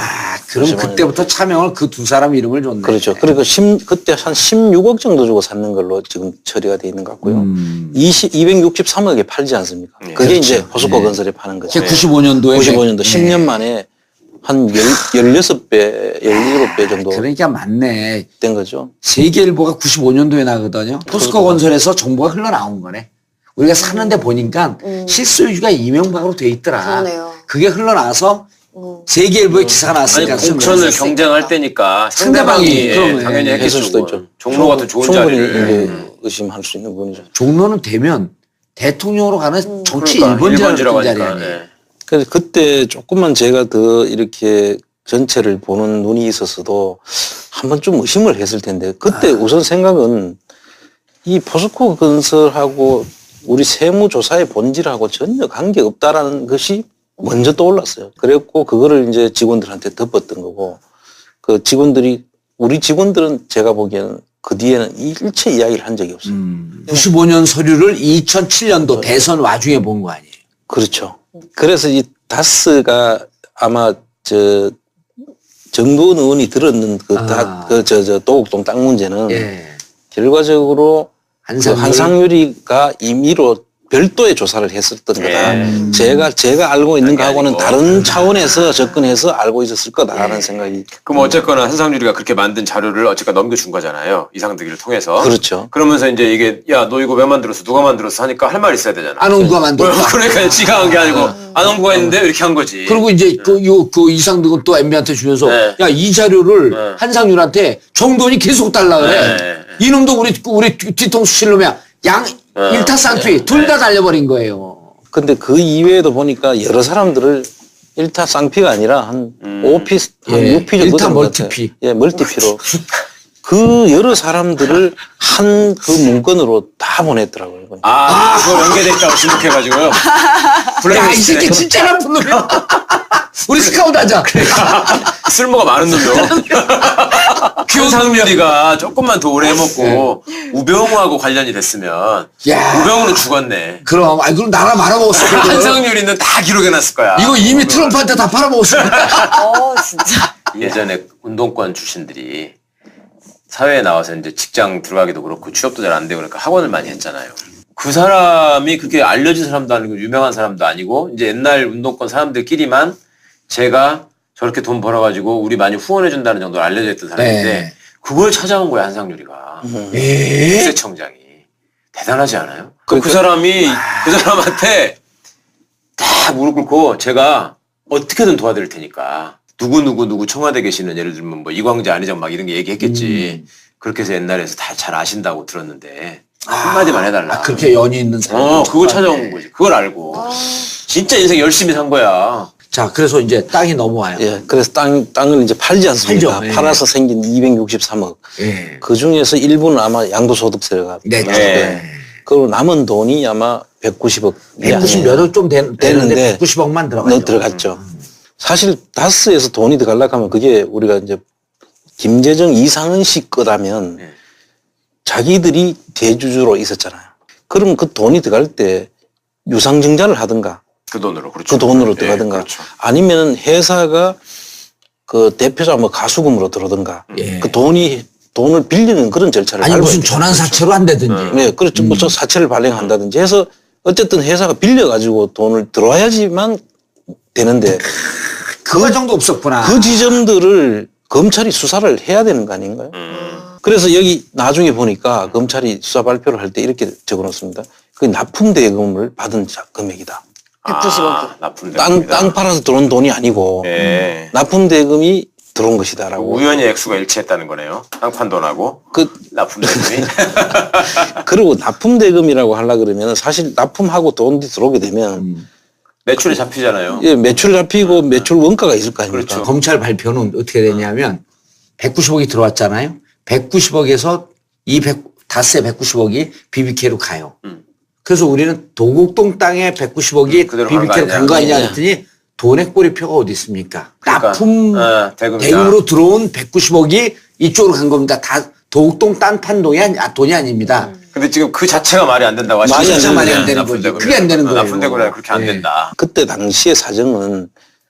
그럼 그때부터 차명을 그 두 사람 이름을 줬네. 그렇죠. 그리고 그때 한 16억 정도 주고 샀는 걸로 지금 처리가 돼 있는 것 같고요. 263억에 팔지 않습니까? 그게 그렇죠. 이제 호수코 건설에 파는 거죠. 그게 95년도에 95년도 10년 만에 한 16배, 17배 정도 그러니까 맞네. 된 거죠. 세계일보가 95년도에 나거든요. 포스코 건설에서 정보가 흘러나온 거네. 우리가 사는데 보니까 실소유주가 이명박으로 돼 있더라. 그러네요. 그게 흘러나와서 세계일보에 기사가 아니, 나왔으니까 공천을 수 경쟁할 있겠다. 때니까 상대방이 상대방이 그러면 당연히 했을 했겠죠. 수도 있죠. 종로 같은 좋은 충분히 자리를. 이제 의심할 수 있는 부분이죠. 종로는 되면 대통령으로 가는 정치 그러니까 1번지라고 하니까. 자리 아니에요. 네. 그래서 그때 조금만 제가 더 이렇게 전체를 보는 눈이 있었어도 한번 좀 의심을 했을 텐데 그때 우선 생각은 이 포스코 건설하고 우리 세무조사의 본질하고 전혀 관계없다라는 것이 먼저 떠올랐어요. 그랬고 그거를 이제 직원들한테 덮었던 거고 그 직원들이 우리 직원들은 제가 보기에는 그 뒤에는 일체 이야기를 한 적이 없어요. 95년 서류를 2007년도 대선 와중에 본 거 아니에요. 그렇죠. 그래서 이 다스가 아마 정두원 의원이 들었는 도곡동 땅 문제는 예. 결과적으로 한상률. 한상유리가 임의로 별도의 조사를 했었던 거다. 제가 알고 있는 그게 거하고는 아니고. 다른 차원에서 접근해서 알고 있었을 거다라는 생각이. 그럼 어쨌거나 한상유리가 그렇게 만든 자료를 어쨌거나 넘겨준 거잖아요. 이상득이를 통해서. 그렇죠. 그러면서 이제 이게 야 너 이거 왜 만들었어? 누가 만들었어? 하니까 할 말이 있어야 되잖아. 안홍구가 만들었다. 그러니까 지가 한 게 아니고 안홍구가 했는데 이렇게 한 거지. 그리고 이제 그 이상득은 또 MB한테 주면서 네. 야 이 자료를 네. 한상률한테 정돈이 계속 달라 그래. 네. 이놈도 우리 뒤통수 칠 놈이야. 일타쌍피 둘 다 달려버린 거예요. 근데 그 이외에도 보니까 여러 사람들을 일타 쌍피가 아니라 한 5피, 한 예, 6피 정도 일타 되는 것 멀티피. 같아요. 예, 멀티피로. 그 여러 사람들을 한 그 문건으로 다 보냈더라고요. 그거 연계돼 있다고 지목해가지고요. 야, 이 새끼 진짜 나쁜 놈이야. 우리 스카우트 하자. 쓸모가 많은 놈이요. 한상률이가 조금만 더 오래 해먹고 우병우하고 관련이 됐으면 야. 우병우는 죽었네. 그럼, 그럼 나라 말아먹었을 거야. 한상률이는 다 기록해놨을 거야. 이거 이미 트럼프한테 다 팔아먹었을 거야. 진짜. 예전에 운동권 출신들이 사회에 나와서 이제 직장 들어가기도 그렇고 취업도 잘 안 되고 그러니까 학원을 많이 했잖아요. 그 사람이 그렇게 알려진 사람도 아니고 유명한 사람도 아니고 이제 옛날 운동권 사람들끼리만 제가 저렇게 돈 벌어가지고 우리 많이 후원해준다는 정도로 알려져 있던 사람인데 네. 그걸 찾아온 거야 한상률이가. 예? 국세청장이. 대단하지 않아요? 그 사람이 그 사람한테 다 무릎 꿇고 제가 어떻게든 도와드릴 테니까 누구 청와대 계시는 예를 들면 뭐 이광재 안희정 막 이런 게 얘기했겠지. 그렇게 해서 옛날에서 다 잘 아신다고 들었는데 한마디만 해달라. 그렇게 연이 있는 사람. 그걸 찾아온 거지. 그걸 알고. 진짜 인생 열심히 산 거야. 자, 그래서 이제 땅이 넘어와요. 예, 그래서 땅을 이제 팔지 않습니까? 팔죠. 예. 팔아서 생긴 263억. 예. 그 중에서 일부는 아마 양도소득세가. 네. 네. 그리고 남은 돈이 아마 190억. 190 몇억 좀 되는데 190억만 들어가죠. 들어갔죠. 사실 다스에서 돈이 들어가려고 하면 그게 우리가 이제 김재정, 이상은 씨 거라면 네. 자기들이 대주주로 있었잖아요. 그럼 그 돈이 들어갈 때 유상증자를 하든가 그 돈으로. 그렇죠. 그 돈으로 예, 들어가든가 그렇죠. 아니면 회사가 그 대표자 뭐 가수금으로 들어오든가 예. 그 돈을 빌리는 그런 절차를 아니, 밟아야 무슨 돼요. 전환사채로 한다든지. 네, 그렇죠. 무슨 사채를 발행한다든지 해서 어쨌든 회사가 빌려가지고 돈을 들어와야지만 되는데 그 과정도 없었구나. 그 지점들을 검찰이 수사를 해야 되는 거 아닌가요? 그래서 여기 나중에 보니까 검찰이 수사 발표를 할 때 이렇게 적어놓습니다. 그 납품 대금을 받은 금액이다. 190억. 납품 땅 팔아서 들어온 돈이 아니고 예. 납품 대금이 들어온 것이다라고. 우연히 액수가 일치했다는 거네요. 땅 판 돈하고 그 납품 대금이. 그리고 납품 대금이라고 하려 그러면 사실 납품하고 돈이 들어오게 되면 매출이 잡히잖아요. 예, 매출 잡히고 매출 원가가 있을 거 아닙니까? 그렇죠. 검찰 발표는 어떻게 되냐면 190억이 들어왔잖아요. 190억에서 다스의 190억이 BBK로 가요. 그래서 우리는 도곡동 땅에 190억이 그대로 간 거 BBK로 간 거 아니냐 했더니 돈의 꼬리표가 어디 있습니까? 그러니까, 납품 대금이다. 대금으로 들어온 190억이 이쪽으로 간 겁니다. 다 도곡동 땅 판 돈이 아닙니다. 근데 지금 그 자체가 말이 안 된다고 하시죠. 말이 안 되는 말이 안 되는 거지. 그게 안 되는 거예요. 납품 대금이 그렇게 안 예. 된다. 그때 당시의 사정은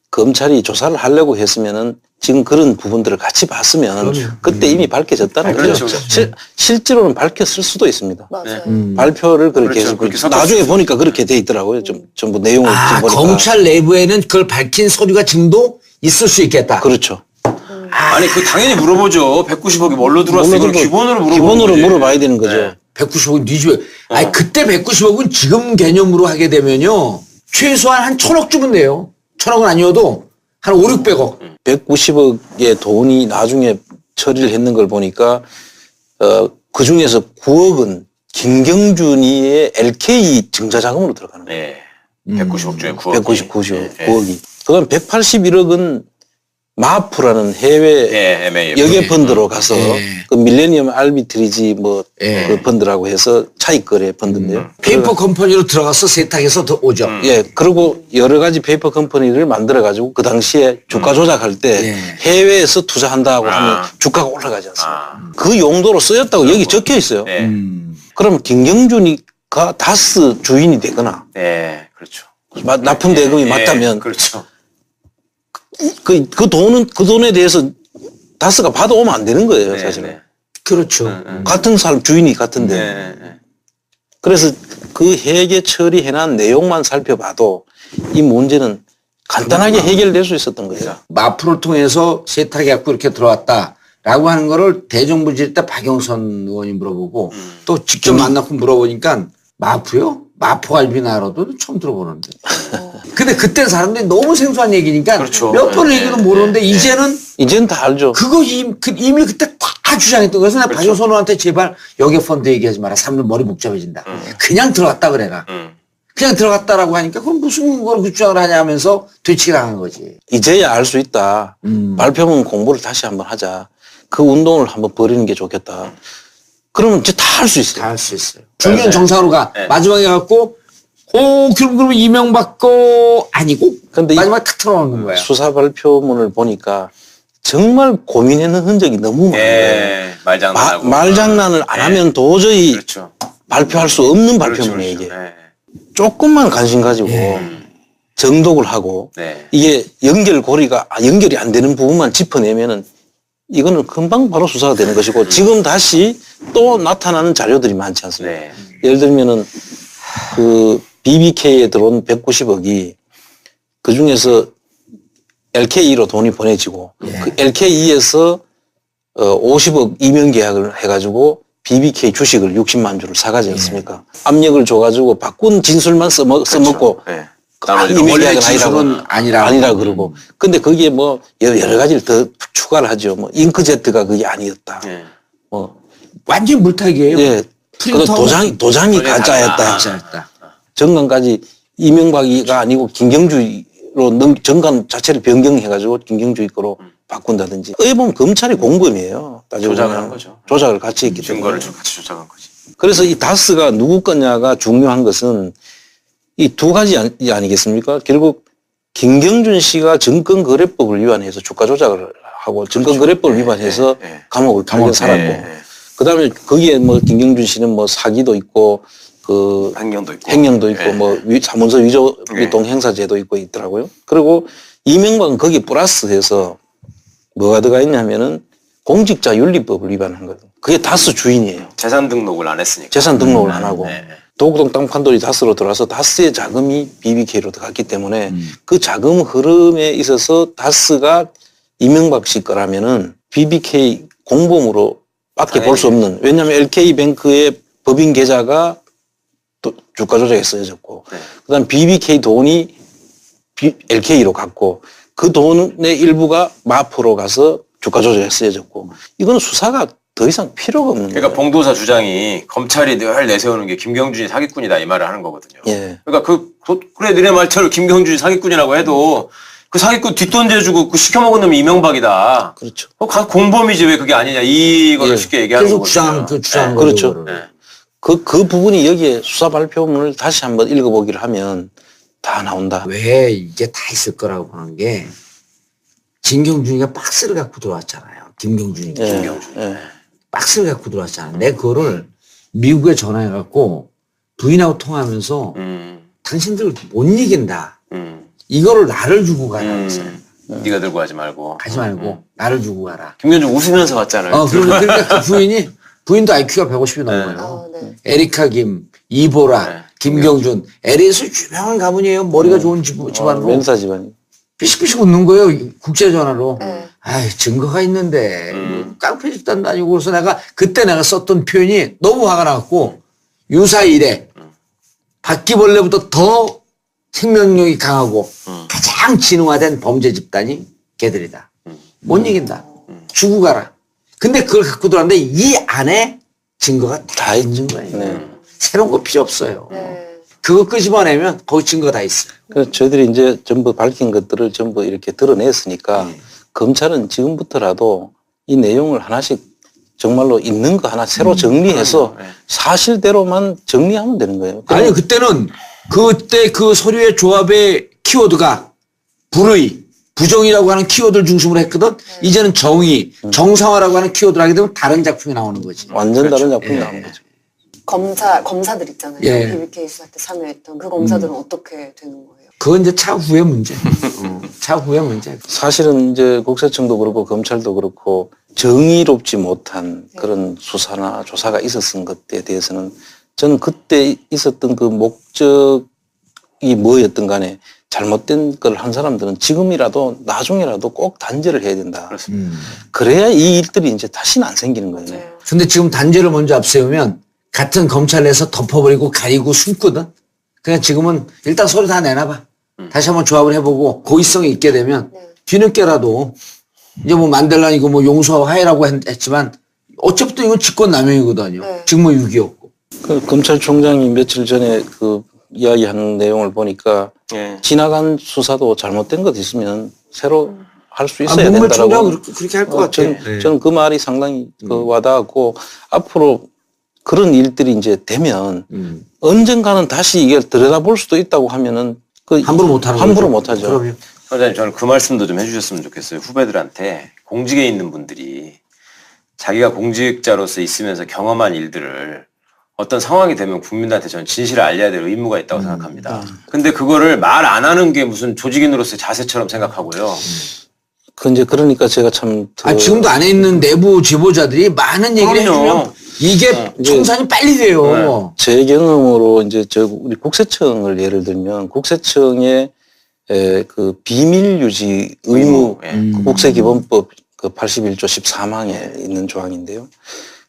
검찰이 조사를 하려고 했으면은 지금 그런 부분들을 같이 봤으면 그때 이미 밝혀졌다는 그렇죠, 거죠. 그렇죠. 실제로는 밝혔을 수도 있습니다. 맞아요. 발표를 그렇게 그렇죠. 해서 그렇게 나중에 섞었을 보니까 그렇게 돼 있더라고요. 전부 내용을 좀 보니까. 검찰 내부에는 그걸 밝힌 서류가 증도 있을 수 있겠다. 그렇죠. 아니 그 당연히 물어보죠. 190억이 뭘로 들어왔어? 이걸 기본으로 물어보는 기본으로 거지. 물어봐야 되는 거죠. 네. 190억은 네 집에. 아니, 그때 190억은 지금 개념으로 하게 되면요. 최소한 한 1,000억 주면 돼요. 1,000억은 아니어도 한 5, 600억. 190억의 돈이 나중에 처리를 했는 걸 보니까 그 중에서 9억은 김경준이의 LK 증자자금으로 들어가는 거예요. 네. 190억 중에 9억. 9억이. 그건 181억은 마프라는 해외 예, MA. 여객 펀드로 가서 그 밀레니엄 알비트리지 뭐 그 펀드라고 해서 차익 거래 펀드인데요. 페이퍼 컴퍼니로 들어가서 세탁해서 더 오죠. 예, 그리고 여러 가지 페이퍼 컴퍼니를 만들어 가지고 그 당시에 주가 조작할 때 해외에서 투자한다고 하면 주가가 올라가지 않습니까? 그 용도로 쓰였다고 여기 적혀 있어요. 네. 그럼 김경준이가 다스 주인이 되거나 네, 그렇죠. 납품 대금이 맞다면 그렇죠. 그 돈에 대해서 다스가 받아오면 안 되는 거예요, 사실은. 네. 그렇죠. 같은 사람 주인이 같은데. 네. 그래서 그 회계 처리해놓은 내용만 살펴봐도 이 문제는 간단하게 해결될 수 있었던 거예요. 마프를 통해서 세탁해갖고 이렇게 들어왔다라고 하는 거를 대정부 질 때 박영선 의원이 물어보고 또 직접 만나고 물어보니까 마프요? 마포갈비나로도 처음 들어보는데. 근데 그때 사람들이 너무 생소한 얘기니까 그렇죠. 몇 번을 네, 얘기도 네, 모르는데 네, 이제는 다 알죠. 그거 이미 그때 다 주장했던 거예요. 그래서 내가 박영선 의원한테 제발 여객펀드 얘기하지 마라. 사람들 머리 복잡해진다. 그냥 들어갔다 그래라. 그냥 들어갔다라고 하니까 그럼 무슨 근거로 그 주장을 하냐 하면서 뒤치기 당한 거지. 이제야 알 수 있다. 발표문 공부를 다시 한번 하자. 그 운동을 한번 벌이는 게 좋겠다. 그러면 이제 다 할 수 있어요. 다 할 수 있어요. 중요한 정상으로 가. 네. 마지막에 갖고 그럼 이명박 거 아니고 근데 마지막에 탁 틀어놓는 거예요. 수사 발표문을 보니까 정말 고민하는 흔적이 너무 많아요. 예, 말장난하고. 말장난을 안 하면 도저히 그렇죠. 발표할 수 없는 그렇죠, 발표문이에요, 그렇죠. 이게. 예. 조금만 관심 가지고 정독을 하고 네. 이게 연결이 안 되는 부분만 짚어내면은 이거는 금방 바로 수사가 되는 것이고 지금 다시 또 나타나는 자료들이 많지 않습니까? 네. 예를 들면은 그 BBK에 들어온 190억이 그 중에서 LKE로 돈이 보내지고 그 LKE에서 50억 이면 계약을 해가지고 BBK 주식을 60만 주를 사가지 않습니까? 압력을 줘가지고 바꾼 진술만 써먹고 네. 딱 나머지 이면 원래 계약은 진술은 아니라 그러고. 근데 거기에 뭐 여러 가지를 더 추가를 하죠. 뭐 잉크제트가 그게 아니었다. 네. 뭐 완전 물타기예요. 예. 그 도장이 가짜였다. 가짜였다. 정관까지 이명박이가 아니고 김경주로 정관 자체를 변경해가지고 김경주 거로 바꾼다든지. 어떻게 보면 검찰이 공범이에요. 따지고 조작을 보면. 한 거죠. 조작을 같이 했기 증거를 때문에. 좀 같이 조작한 거지. 그래서 이 다스가 누구 거냐가 중요한 것은 이 두 가지 아니겠습니까? 결국 김경준 씨가 증권거래법을 위반해서 주가 조작을 하고 증권거래법을 위반해서 감옥을 8년 살았고 그다음에 거기에 뭐 김경준 씨는 뭐 사기도 있고 그 횡령도 있고 뭐 사문서 위조 동행사죄도 있고 있더라고요. 그리고 이명박은 거기에 플러스해서 뭐가 들어가 있냐면은 공직자 윤리법을 위반한 거예요. 그게 다스 주인이에요. 재산 등록을 안 했으니까. 재산 등록을 안 하고 네. 도곡동 땅판돌이 다스로 들어와서 다스의 자금이 BBK로 들어갔기 때문에 그 자금 흐름에 있어서 다스가 이명박 씨 거라면은 BBK 공범으로 밖에 볼 수 없는. 왜냐하면 LK뱅크의 법인 계좌가 또 주가 조작에 쓰여졌고 그다음 BBK 돈이 LK로 갔고 그 돈의 일부가 마포로 가서 주가 조작에 쓰여졌고 이거는 수사가 더 이상 필요가 없는 거예요. 그러니까 봉도사 주장이 검찰이 늘 내세우는 게 김경준이 사기꾼이다 이 말을 하는 거거든요. 예. 그러니까 그래 너네 말처럼 김경준이 사기꾼이라고 해도 그 사기꾼 뒷돈 대주고 그 시켜먹은 놈이 이명박이다. 그렇죠. 공범이지 왜 그게 아니냐 이거를 예. 쉽게 얘기하는 계속 거거든요. 주장한 그렇죠. 거죠. 네. 그 부분이 여기에 수사 발표문을 다시 한번 읽어보기를 하면 다 나온다. 왜 이게 다 있을 거라고 보는 게 진경준이가 박스를 갖고 들어왔잖아요. 김경준이. 예. 예. 박스를 갖고 들어왔잖아. 내 그거를 미국에 전화해갖고 부인하고 통화하면서 당신들 못 이긴다. 이거를 나를 주고 가라 그랬어요. 네가 들고 가지 말고. 가지 말고 나를 주고 가라. 김경준 웃으면서 갔잖아요. 그러니까 그 부인도 IQ가 150이 넘어요. 네. 에리카 김, 이보라, 김경준. LA에서 유명한 가문이에요. 머리가 좋은 집안으로. 멘사 집안이. 삐식삐식 웃는 거예요. 국제전화로. 네. 아이, 증거가 있는데. 깡패 집단도 아니고. 그래서 그때 내가 썼던 표현이 너무 화가 나갖고, 유사 이래. 바퀴벌레보다 더 생명력이 강하고, 가장 진화된 범죄 집단이 걔들이다. 못 이긴다. 주고 가라. 근데 그걸 갖고 들어왔는데, 이 안에 증거가 다 있는 거예요. 네. 새로운 거 필요 없어요. 네. 그거 끄집어내면 거기 증거 다 있어요. 그래서 저희들이 이제 전부 밝힌 것들을 전부 이렇게 드러냈으니까 검찰은 지금부터라도 이 내용을 하나씩 정말로 있는 거 하나 새로 정리해서 사실대로만 정리하면 되는 거예요. 아니, 그때 그 서류의 조합의 키워드가 불의, 부정이라고 하는 키워드를 중심으로 했거든. 이제는 정의, 정상화라고 하는 키워드를 하게 되면 다른 작품이 나오는 거지. 완전 다른 작품이 나오는 거죠. 검사들 있잖아요. 예. BBK 수사 때 참여했던 그 검사들은 어떻게 되는 거예요? 그건 이제 차후의 문제. 차후의 문제. 사실은 이제 국세청도 그렇고 검찰도 그렇고 정의롭지 못한 그런 수사나 조사가 있었던 것에 대해서는 저는 그때 있었던 그 목적이 뭐였든 간에 잘못된 걸 한 사람들은 지금이라도 나중에라도 꼭 단죄를 해야 된다. 그래야 이 일들이 이제 다시는 안 생기는 거예요. 네. 근데 지금 단죄를 먼저 앞세우면 같은 검찰 내에서 덮어버리고 가리고 숨거든. 그냥 지금은 일단 서류 다 내놔봐. 다시 한번 조합을 해보고 고의성이 있게 되면 뒤늦게라도 이제 뭐 만델라니고 뭐 용서하고 하해라고 했지만 어차피 이건 직권남용이거든요. 네. 직무유기였고. 그 검찰총장이 며칠 전에 그 이야기하는 내용을 보니까 예. 지나간 수사도 잘못된 것 있으면 새로 할 수 있어야 문무일 된다라고. 총장은 그렇게 할 것 같아요. 저는 그 말이 상당히 그 와닿았고 앞으로 그런 일들이 이제 되면 언젠가는 다시 이걸 들여다볼 수도 있다고 하면은 그 함부로 못하는 함부로 거죠. 못하죠. 그럼요. 선생님, 저는 그 말씀도 좀 해주셨으면 좋겠어요. 후배들한테 공직에 있는 분들이 자기가 공직자로서 있으면서 경험한 일들을 어떤 상황이 되면 국민한테 저는 진실을 알려야 될 의무가 있다고 생각합니다. 근데 그거를 말 안 하는 게 무슨 조직인으로서의 자세처럼 생각하고요. 이제 그러니까 제가 참 지금도 안에 있는 내부 지도자들이 많은 얘기를 그럼요. 해주면 이게 청산이 빨리 돼요. 제 경험으로 이제 우리 국세청을 예를 들면 국세청의 그 비밀 유지 의무 그 국세기본법 그 81조 13항에 있는 조항인데요.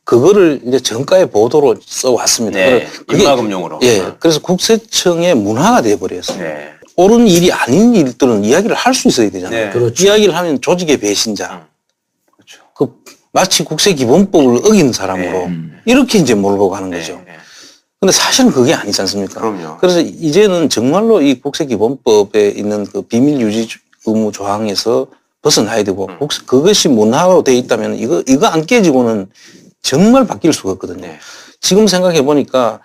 그거를 이제 정가의 보도로 써왔습니다. 네, 그게 인마금용으로. 예, 그래서 국세청의 문화가 돼버렸어요. 네. 옳은 일이 아닌 일들은 이야기를 할 수 있어야 되잖아요. 네. 그렇죠. 이야기를 하면 조직의 배신자. 그렇죠. 그 마치 국세기본법을 어긴 사람으로 이렇게 이제 몰고 가는 거죠. 네. 근데 사실은 그게 아니지 않습니까? 그럼요. 그래서 이제는 정말로 이 국세기본법에 있는 그 비밀 유지 의무 조항에서 벗어나야 되고 그것이 문화로 돼 있다면 이거 안 깨지고는 정말 바뀔 수가 없거든요. 네. 지금 생각해 보니까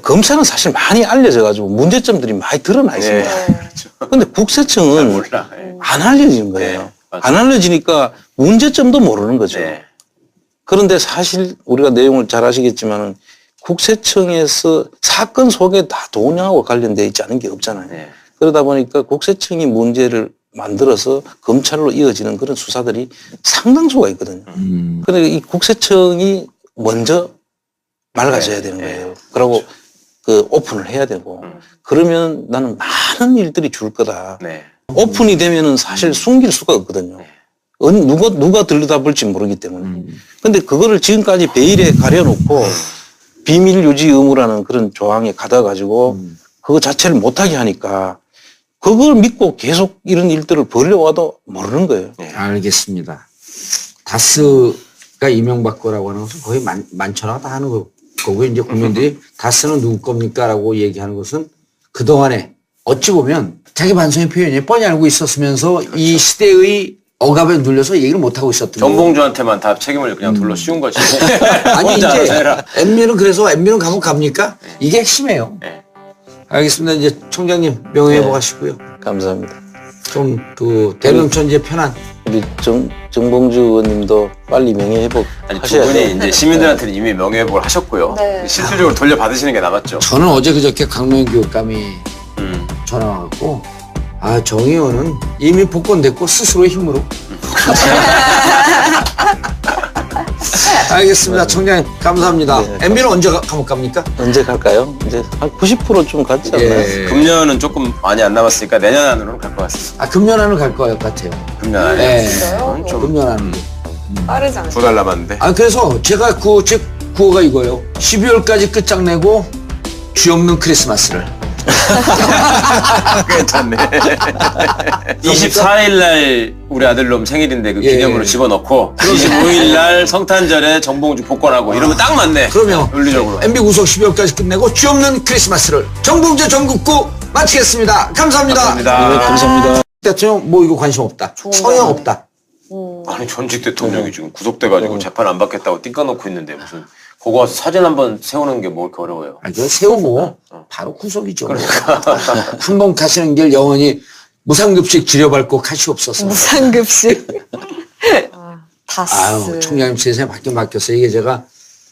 검찰은 사실 많이 알려져 가지고 문제점들이 많이 드러나 있습니다. 네. 근데 국세청은 몰라. 네. 안 알려지는 거예요. 네, 맞아요. 안 알려지니까 문제점도 모르는 거죠. 네. 그런데 사실 우리가 내용을 잘 아시겠지만은 국세청에서 사건 속에 다 돈하고 관련돼 있지 않은 게 없잖아요. 네. 그러다 보니까 국세청이 문제를 만들어서 검찰로 이어지는 그런 수사들이 상당수가 있거든요. 그런데 이 국세청이 먼저 맑아져야 되는 거예요. 그리고 그 오픈을 해야 되고 그러면 나는 많은 일들이 줄 거다. 네. 오픈이 되면은 사실 숨길 수가 없거든요. 누가 들여다볼지 모르기 때문에. 근데 그거를 지금까지 베일에 가려놓고 비밀 유지 의무라는 그런 조항에 가둬가지고 그거 자체를 못하게 하니까 그걸 믿고 계속 이런 일들을 벌려와도 모르는 거예요. 알겠습니다. 다스가 이명박 거라고 하는 것은 거의 많잖아 다 하는 거고 이제 국민들이 다스는 누구 겁니까? 라고 얘기하는 것은 그동안에 어찌 보면 자기 반성의 표현이 뻔히 알고 있었으면서 이 시대의 억압에 눌려서 얘기를 못하고 있었던 거예요. 정봉주한테만 다 책임을 그냥 둘러 씌운 거지. 아니 혼자 알아서 이제 해라. 엠비는 그래서 엠비는 감옥 갑니까? 이게 핵심이에요. 네. 알겠습니다. 이제 총장님 명예회복하시고요. 감사합니다. 좀 그 대명천지에 편한 우리 정봉주 의원님도 빨리 명예회복 아니, 두 하셔야 분이 돼요. 이제 시민들한테는 이미 명예회복을 하셨고요. 네. 실질적으로 돌려받으시는 게 남았죠. 저는 어제 그저께 강노현 교육감이 전화 와갖고 정 의원은 이미 복권됐고 스스로의 힘으로 알겠습니다. 청장님 감사합니다. 네, MB는 언제 감옥 갑니까? 언제 갈까요? 이제 한 90%좀 갔지 않나요? 예. 금년은 조금 많이 안 남았으니까 내년 안으로는 갈 것 같습니다. 금년 안으로 갈 것 같아요. 금년 안에. 네. 진짜요? 좀 금년 안으로. 빠르지 않아요? 2달 남았는데. 그래서 제가 제 구호가 이거예요. 12월까지 끝장내고 쥐 없는 크리스마스를. 괜찮네. 24일 날 우리 아들놈 생일인데 그 기념으로 집어넣고 25일 날 성탄절에 정봉주 복권하고 이러면 딱 맞네. 그러면 윤리적으로. MB 구속 12월까지 끝내고 쥐 없는 크리스마스를 정봉재 전국구 마치겠습니다. 감사합니다. 감사합니다. 네, 감사합니다. 대통령 뭐 이거 관심 없다. 성형 없다. 아니 전직 대통령이 지금 구속돼가지고 재판 안 받겠다고 띵까놓고 있는데 무슨 거기 와서 사진 한번 세우는 게 뭐 이렇게 어려워요. 그거 세우고 바로 구속이죠. 한 번 가시는 길 영원히 무상급식 지려밟고 가시옵소서. 무상급식. 다스. 아유, 총장님 세상에 바뀌었어요. 이게 제가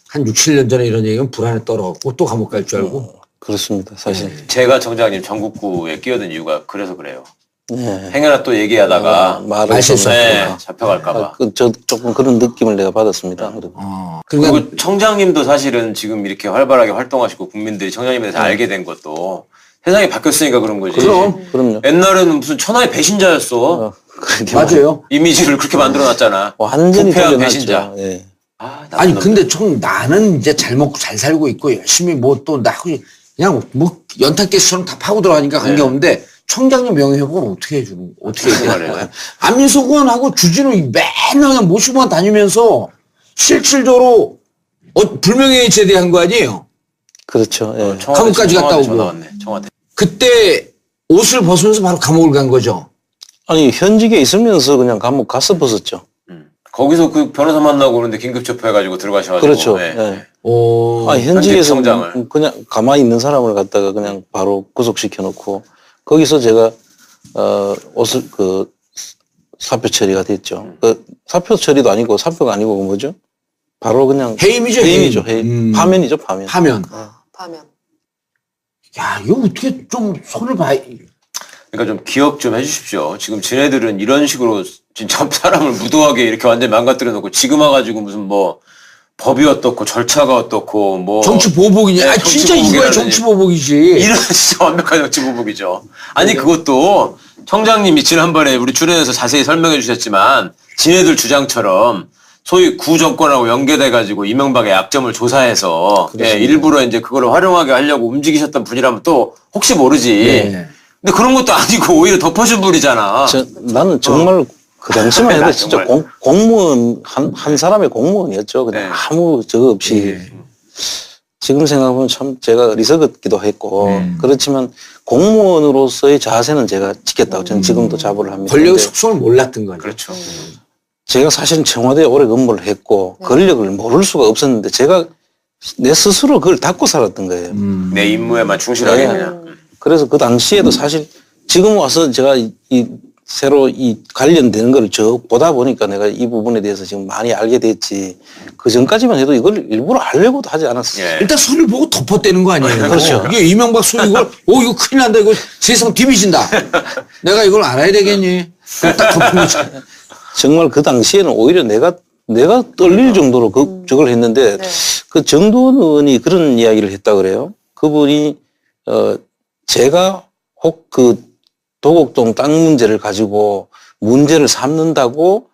한 6, 7년 전에 이런 얘기면 불안에 떨어갖고 또 감옥 갈 줄 알고. 그렇습니다. 사실. 제가 정장님 전국구에 끼어든 이유가 그래서 그래요. 네. 행여나 또 얘기하다가 말을 좀 네, 잡혀갈까봐. 저 조금 그런 느낌을 내가 받았습니다. 그리고. 그러니까 그리고 청장님도 사실은 지금 이렇게 활발하게 활동하시고 국민들이 청장님에 대해서 알게 된 것도 세상이 바뀌었으니까 그런 거지. 그럼요. 옛날에는 무슨 천하의 배신자였어. 그러게 맞아요. 이미지를 그렇게 만들어놨잖아. 완전히 부패한 돌려놨죠. 배신자. 예. 아니 근데 나는 이제 잘 먹고 잘 살고 있고 열심히 뭐 또 나 그냥 뭐 연탄가스처럼 다 파고 들어가니까 관계없는데 청장님 명예회복은 어떻게 해주는 어떻게 해야 돼? 안민석 의원하고 주진우 맨날 그냥 모시고만 다니면서 실질적으로 불명예에 제대한 거 아니에요? 그렇죠. 예. 감옥까지 갔다 오고. 전화 왔네. 청와대. 그때 옷을 벗으면서 바로 감옥을 간 거죠. 아니 현직에 있으면서 그냥 감옥 갔어 벗었죠. 거기서 그 변호사 만나고 그러는데 긴급 체포해가지고 들어가셔가지고. 그렇죠. 예. 예. 오. 아니 현직에서 현직청장을. 그냥 가만히 있는 사람을 갖다가 그냥 바로 구속시켜 놓고 거기서 제가 옷을 사표 처리가 됐죠. 그 사표 처리도 아니고 사표가 아니고 그 뭐죠? 바로 그냥 해임이죠, 해임이죠. 해임. 해임. 파면이죠, 파면. 파면. 파면. 야, 이거 어떻게 좀 손을 봐야. 그러니까 좀 기억 좀 해주십시오. 지금 지네들은 이런 식으로 진짜 사람을 무도하게 이렇게 완전히 망가뜨려 놓고 지금 와가지고 무슨 뭐 법이 어떻고 절차가 어떻고 뭐 정치 보복이냐? 네, 아, 정치 진짜 이거야 보복이라더니. 정치 보복이지. 이런 진짜 완벽한 정치 보복이죠. 아니 그것도 청장님이 지난번에 우리 출연해서 자세히 설명해 주셨지만 지네들 주장처럼 소위 구정권하고 연계돼가지고 이명박의 약점을 조사해서 예, 일부러 이제 그걸 활용하게 하려고 움직이셨던 분이라면 또 혹시 모르지. 예. 근데 그런 것도 아니고 오히려 덮어준 분이잖아. 나는 정말 그 당시만 해도 나 진짜 정말. 공무원 한 사람의 공무원이었죠. 그냥 네. 아무 저거 없이. 지금 생각하면 참 제가 어리석었기도 했고 그렇지만 공무원으로서의 자세는 제가 지켰다고 저는 지금도 자부를 합니다. 권력의 근데 속성을 몰랐던 거죠. 그렇죠. 제가 사실은 청와대에 오래 근무를 했고 권력을 모를 수가 없었는데 제가 내 스스로 그걸 닫고 살았던 거예요. 내 임무에만 충실하게 네. 그냥. 그래서 그 당시에도 사실 지금 와서 제가 새로 관련되는 걸 보다 보니까 내가 이 부분에 대해서 지금 많이 알게 됐지. 그 전까지만 해도 이걸 일부러 하려고도 하지 않았어요. 예. 일단 선을 보고 덮어대는 거 아니에요? 그렇죠. 이게 이명박 소 이걸, 이거 큰일 난다. 이거 세상 뒤비진다. 내가 이걸 알아야 되겠니? 딱 덮은 거지. 정말 그 당시에는 오히려 내가 떨릴 정도로 저걸 했는데 네. 그 정도원 의원이 그런 이야기를 했다 그래요. 그분이 제가 혹 그 도곡동 땅 문제를 가지고 문제를 삼는다고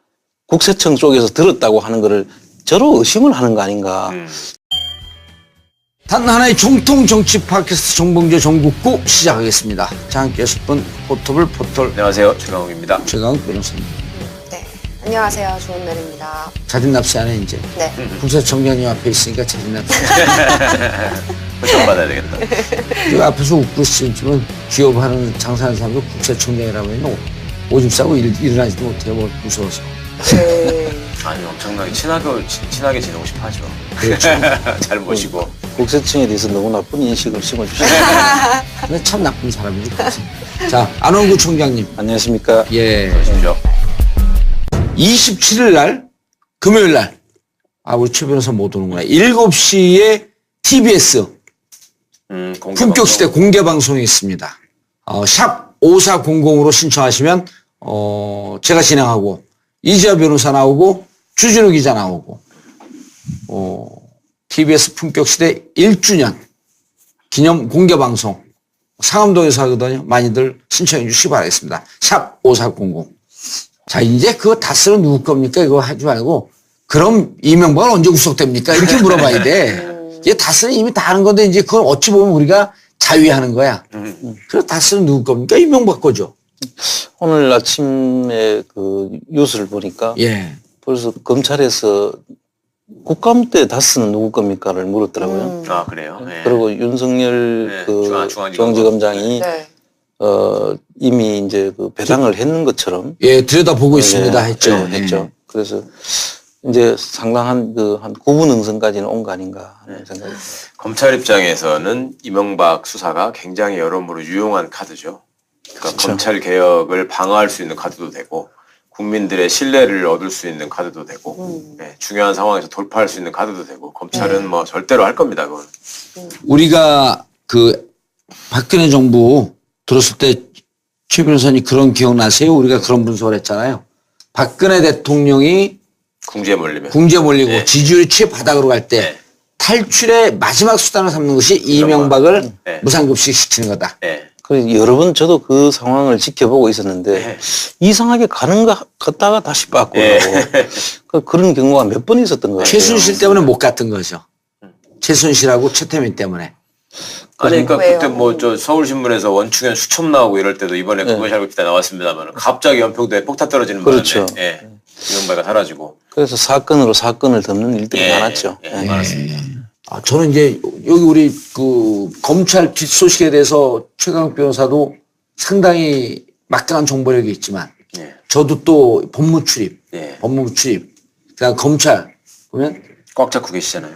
국세청 쪽에서 들었다고 하는 거를 저로 의심을 하는 거 아닌가. 단 하나의 정통 정치 팟캐스트 정봉재 정국구 시작하겠습니다. 자, 함께 하실 분 포털 안녕하세요. 최강욱입니다. 최강욱 변호사님. 네. 안녕하세요. 좋은날입니다. 자진납세 안에 이제 네. 국세청장님 앞에 있으니까 자진납세. 포션 받아야 되겠다. 그 앞에서 웃고 있으면 기업하는 장사하는 사람도 국세청장이라고 하면 오줌 싸고 일어나지도 못해요. 뭐 무서워서. 네. 아니 엄청나게 친하게 지내고 싶어 하죠. 그렇죠. 잘 모시고. 국세청에 대해서 너무 나쁜 인식을 심어주시죠. 근데 참 나쁜 사람이지. 자, 안원구 총장님. 안녕하십니까. 예. 그러십시오. 27일 날, 금요일 날. 우리 최 변호사 못 오는구나. 7시에 TBS 품격시대 공개방송이 있습니다. 샵 5400으로 신청하시면, 제가 진행하고, 이지아 변호사 나오고, 주진우 기자 나오고, TBS 품격시대 1주년 기념 공개방송. 상암동에서 하거든요. 많이들 신청해 주시기 바라겠습니다. 샵 5400. 자, 이제 그거 다 쓰는 누구 겁니까? 이거 하지 말고, 그럼 이명박은 언제 구속됩니까? 이렇게 물어봐야 돼. 이게 다 쓰는 이미 다 하는 건데, 이제 그걸 어찌 보면 우리가 자위하는 거야. 그래서 다 쓰는 누구 겁니까? 이명박 거죠. 오늘 아침에 그 뉴스를 보니까 예. 벌써 검찰에서 국감 때 다스는 누구 겁니까를 물었더라고요. 아 그래요. 네. 그리고 윤석열 네, 그 중앙지검장이. 중앙지검장이 네. 이미 이제 그 배당을 했는 것처럼 예, 들여다보고 있습니다. 했죠. 네, 했죠. 그래서 이제 상당한 한 9분 응선까지는 온 거 아닌가 하는 생각이. 검찰 입장에서는 이명박 수사가 굉장히 여러모로 유용한 카드죠. 그러니까 그렇죠. 검찰 개혁을 방어할 수 있는 카드도 되고 국민들의 신뢰를 얻을 수 있는 카드도 되고 네, 중요한 상황에서 돌파할 수 있는 카드도 되고 검찰은 뭐 절대로 할 겁니다. 그건. 우리가 그 박근혜 정부 들었을 때 최 변호사님 그런 기억나세요? 우리가 그런 분석을 했잖아요. 박근혜 대통령이 궁지에 몰리면. 궁지에 몰리고 네. 지지율이 최바닥으로 갈 때 네. 탈출의 마지막 수단을 삼는 것이 이명박을 네. 무상급식 시키는 거다. 네. 그래서 여러 번 저도 그 상황을 지켜보고 있었는데 네. 이상하게 가는 거 갔다가 다시 바꾸고 그런 경우가 몇 번 있었던 거예요. 최순실 때문에 못 갔던 거죠. 최순실하고 최태민 때문에. 아니, 그러니까 왜요? 그때 뭐 저 서울신문에서 원충현 수첩 나오고 이럴 때도 이번에 네. 그것이 알고 싶다 나왔습니다만 갑자기 연평도에 폭탄 떨어지는 그렇죠. 바람에 예. 이명박이 사라지고. 그래서 사건으로 사건을 덮는 일들이 예. 많았죠. 예. 많았습니다. 저는 이제 여기 우리 그 검찰 뒷소식에 대해서 최강욱 변호사도 상당히 막강한 정보력이 있지만 예. 저도 또 법무 출입, 예. 법무 출입, 그다음 검찰 보면 꽉 잡고 계시잖아요.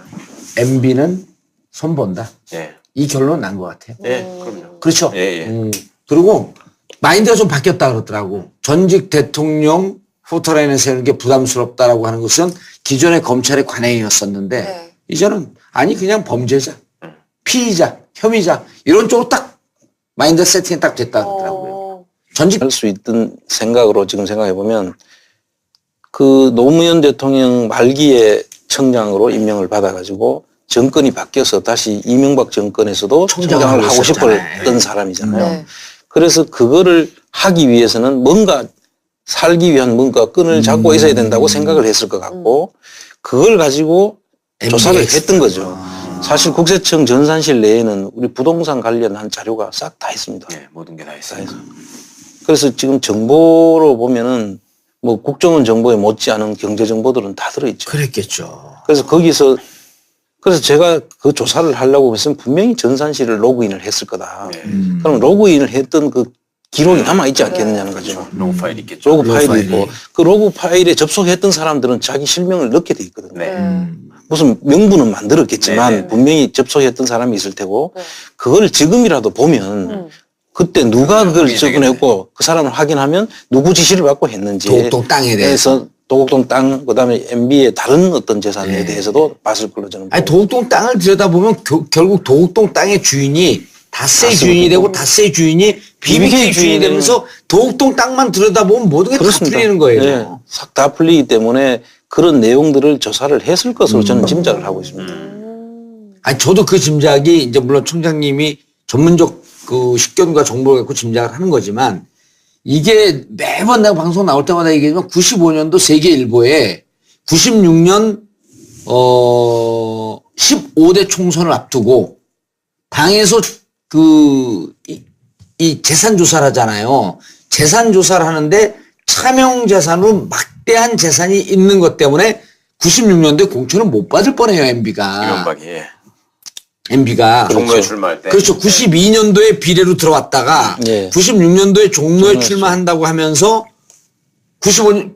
MB는 손본다. 예. 이 결론 난 것 같아요. 예, 그럼요. 그렇죠. 예, 예. 그리고 마인드가 좀 바뀌었다 그러더라고. 전직 대통령 포토라인에 세우는 게 부담스럽다라고 하는 것은 기존의 검찰의 관행이었었는데 네. 이제는 아니 그냥 범죄자, 피의자, 혐의자 이런 쪽으로 딱 마인드 세팅이 딱 됐다 그러더라고요. 전직 할 수 있던 생각으로 지금 생각해 보면 그 노무현 대통령 말기에 청장으로 임명을 받아가지고 정권이 바뀌어서 다시 이명박 정권에서도 청장을 하고 싶었던 사람이잖아요. 네. 그래서 그거를 하기 위해서는 뭔가 살기 위한 뭔가 끈을 잡고 있어야 된다고 생각을 했을 것 같고 그걸 가지고 조사를 했던 거죠. 사실 국세청 전산실 내에는 우리 부동산 관련한 자료가 싹 다 있습니다. 예, 모든 게 다 있어요. 그래서 지금 정보로 보면은 뭐 국정원 정보에 못지않은 경제 정보들은 다 들어있죠. 그랬겠죠. 그래서 거기서 그래서 제가 그 조사를 하려고 했으면 분명히 전산실을 로그인을 했을 거다. 예. 그럼 로그인을 했던 그 기록이 남아있지 않겠느냐는 거죠. 로그 파일 있겠죠. 로그 파일이 파일이. 있고 그 로그 파일에 접속했던 사람들은 자기 실명을 넣게 돼 있거든요. 네. 무슨 명부는 만들었겠지만 네네. 분명히 접속했던 사람이 있을 테고 네. 그걸 지금이라도 보면 그때 누가 그걸 확인이 접근했고 그 사람을 확인하면 누구 지시를 받고 했는지 도곡동 땅에 대해서. 도곡동 땅 그다음에 MB의 다른 어떤 재산에 대해서도 봤을 걸로 저는 아니 도곡동 땅을 들여다보면 결국 도곡동 땅의 주인이 닷새 주인이 되고 닷새 주인이 BBK 주인이 되면서 도곡동 땅만 들여다보면 모든 게 다 그렇습니다. 풀리는 거예요. 네, 싹 다 풀리기 때문에 그런 내용들을 조사를 했을 것으로 저는 짐작을 하고 있습니다. 아니 저도 그 짐작이 이제 물론 총장님이 전문적 그 식견과 정보를 갖고 짐작을 하는 거지만 이게 매번 내가 방송 나올 때마다 얘기하지만 95년도 세계일보에 96년 15대 총선을 앞두고 당에서 이 재산 조사를 하잖아요. 재산 조사를 하는데 차명 재산으로 막대한 재산이 있는 것 때문에 96년도에 공천을 못 받을 뻔해요, MB가. 이명박이. 예. MB가. 종로에 출마할 때. 그렇죠. 92년도에 비례로 들어왔다가 네. 96년도에 종로에 출마한다고 하면서 95년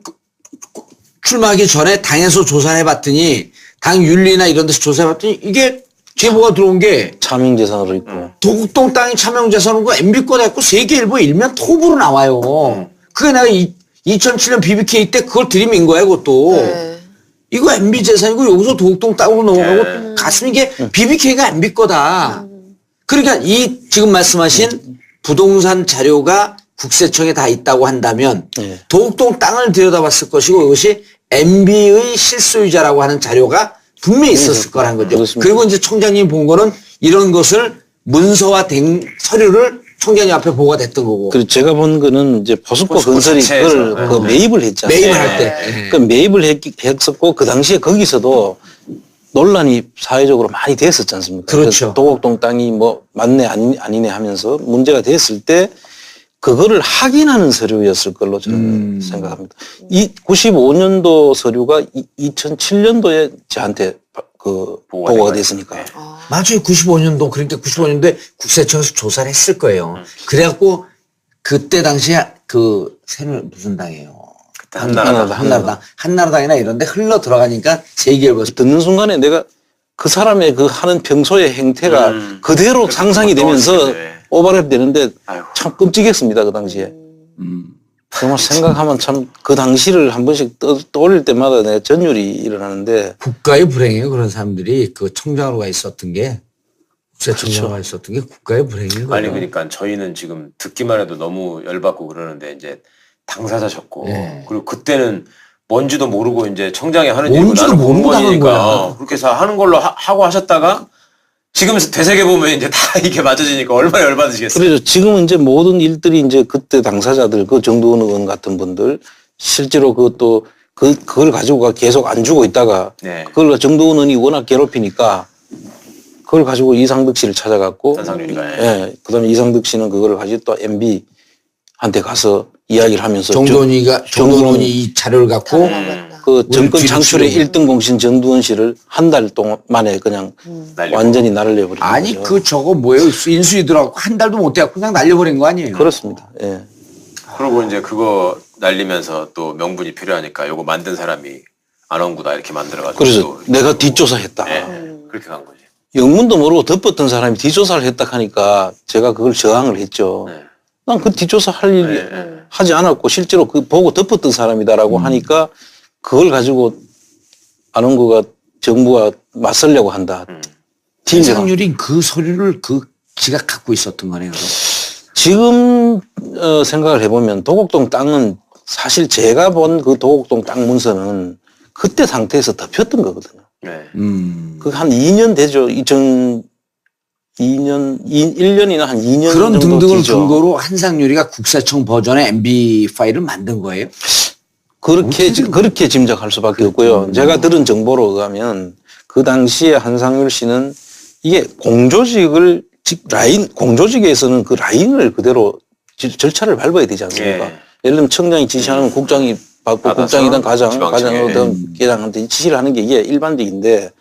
출마하기 전에 당에서 조사해 봤더니 당 윤리나 이런 데서 조사해 봤더니 이게 제보가 들어온 게 차명 재산으로 있고 도곡동 땅이 차명재산으로 MB 거다 했고 세계일보 일면 톱으로 나와요. 그게 내가 2007년 BBK 때 그걸 들이민 거야, 그것도. 네. 이거 MB 재산이고 여기서 도곡동 땅으로 넘어가고 가슴 이게 BBK가 MB 거다. 그러니까 이 지금 말씀하신 부동산 자료가 국세청에 다 있다고 한다면 네. 도곡동 땅을 들여다봤을 것이고 이것이 MB의 실소유자라고 하는 자료가 분명히 있었을 거라는 거죠. 그렇습니다. 그리고 이제 총장님이 본 거는 이런 것을 문서화된 서류를 총장님 앞에 보고가 됐던 거고. 그리고 제가 본 거는 이제 포스코 포스코 건설이 자체에서. 그걸 그 매입을 했잖아요. 매입을 할 때. 그 매입을 했었고 그 당시에 거기서도 논란이 사회적으로 많이 됐었지 않습니까? 그렇죠. 도곡동 땅이 뭐 맞네 아니네 하면서 문제가 됐을 때 그거를 확인하는 서류였을 걸로 저는 생각합니다. 이 95년도 서류가 2007년도에 저한테 그 보고가 됐으니까. 네. 맞아요. 95년도. 그러니까 95년도에 국세청에서 조사를 했을 거예요. 그래갖고 그때 당시에 그 새누리 무슨 당이에요? 그때 한나라당. 한나라당이나 이런데 흘러 들어가니까 세계일보에서 듣는 순간에 내가 그 사람의 그 하는 평소의 행태가 그대로 상상이 되면서 떠오르시네. 오버랩 되는데 아이고. 참 끔찍했습니다. 그 당시에. 정말 생각하면 참 그 당시를 한 번씩 떠올릴 때마다 내가 전율이 일어나는데 국가의 불행이에요. 그런 사람들이 그 청장으로 가 있었던 게 국세청장으로 가 있었던 게 국가의 불행인 거예요. 아니 그러니까 저희는 지금 듣기만 해도 너무 열받고 그러는데 이제 당사자셨고 네. 그리고 그때는 뭔지도 모르고 이제 청장이 하는 일이고 뭔지도 나는 모르고 당한 공무원이니까 거야. 그렇게 해서 하는 걸로 하고 하셨다가 지금 되새겨 보면 이제 다 이게 맞아지니까 얼마나 열받으시겠어요. 그래서 지금은 이제 모든 일들이 이제 그때 당사자들 그 정두원 의원 같은 분들 실제로 그것도 그걸 가지고 계속 안 주고 있다가 네. 그걸 정두원 의원이 워낙 괴롭히니까 그걸 가지고 이상득 씨를 찾아갔고 전상윤이가. 예. 그다음에 이상득 씨는 그걸 가지고 또 MB한테 가서 이야기를 하면서 정동원이 이 자료를 갖고 그 정권 우리 창출의 뒤로 1등 공신 정두원 씨를 한 달 동안 만에 그냥 날리고. 완전히 날려버린 아니 거죠. 그 저거 뭐예요? 인수위 들어가고 한 달도 못 돼갖고 그냥 날려버린 거 아니에요? 그렇습니다. 예. 그리고 이제 그거 날리면서 또 명분이 필요하니까 요거 만든 사람이 안원구다 이렇게 만들어가지고. 그래서 또 내가 뒷조사했다. 네, 그렇게 간 거지. 영문도 모르고 덮었던 사람이 뒷조사를 했다 하니까 제가 그걸 저항을 했죠. 네. 난 그 뒷조사 할 일 네. 하지 않았고 실제로 그 보고 덮었던 사람이다라고 하니까 그걸 가지고 안원구가 정부가 맞서려고 한다. 진짜 한상률이 그 소리를 지가 갖고 있었던 거네요. 그럼. 지금 생각을 해보면 도곡동 땅은 사실 제가 본 그 도곡동 땅 문서는 그때 상태에서 덮였던 거거든요. 네. 그 한 2년 되죠. 1년이나 한 2년 그런 정도 등등을 되죠. 근거로 한상률이가 국세청 버전의 MB 파일을 만든 거예요. 그렇게 짐작할 수밖에 없고요. 제가 들은 정보로 의하면 그 당시에 한상률 씨는 이게 공조직에서는 그 라인을 그대로 절차를 밟아야 되지 않습니까? 예. 예를 들면 청장이 지시하면 국장이 받고 받아서 국장이든 지방청에. 과장이든 계장한테 지시를 하는 게 이게 일반적인데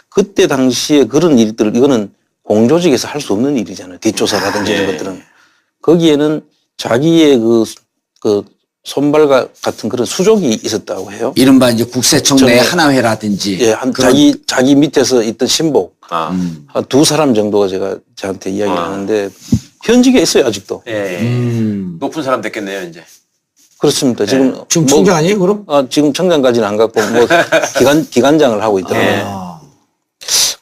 그때 당시에 그런 일들 이거는 공조직에서 할 수 없는 일이잖아요. 뒷조사라든지 이런 것들은. 거기에는 자기의 그 손발과 같은 그런 수족이 있었다고 해요. 이른바 이제 국세청 내 저는- 하나회라든지. 예, 자기 밑에서 있던 신복 아. 한 두 사람 정도가 저한테 이야기를 하는데 현직에 있어요 아직도. 예. 높은 사람 됐겠네요 이제. 그렇습니다. 지금 지금 총장 아니에요, 그럼? 지금 청장까지는 안 갔고 뭐 기관장을 하고 있더라고요. 예.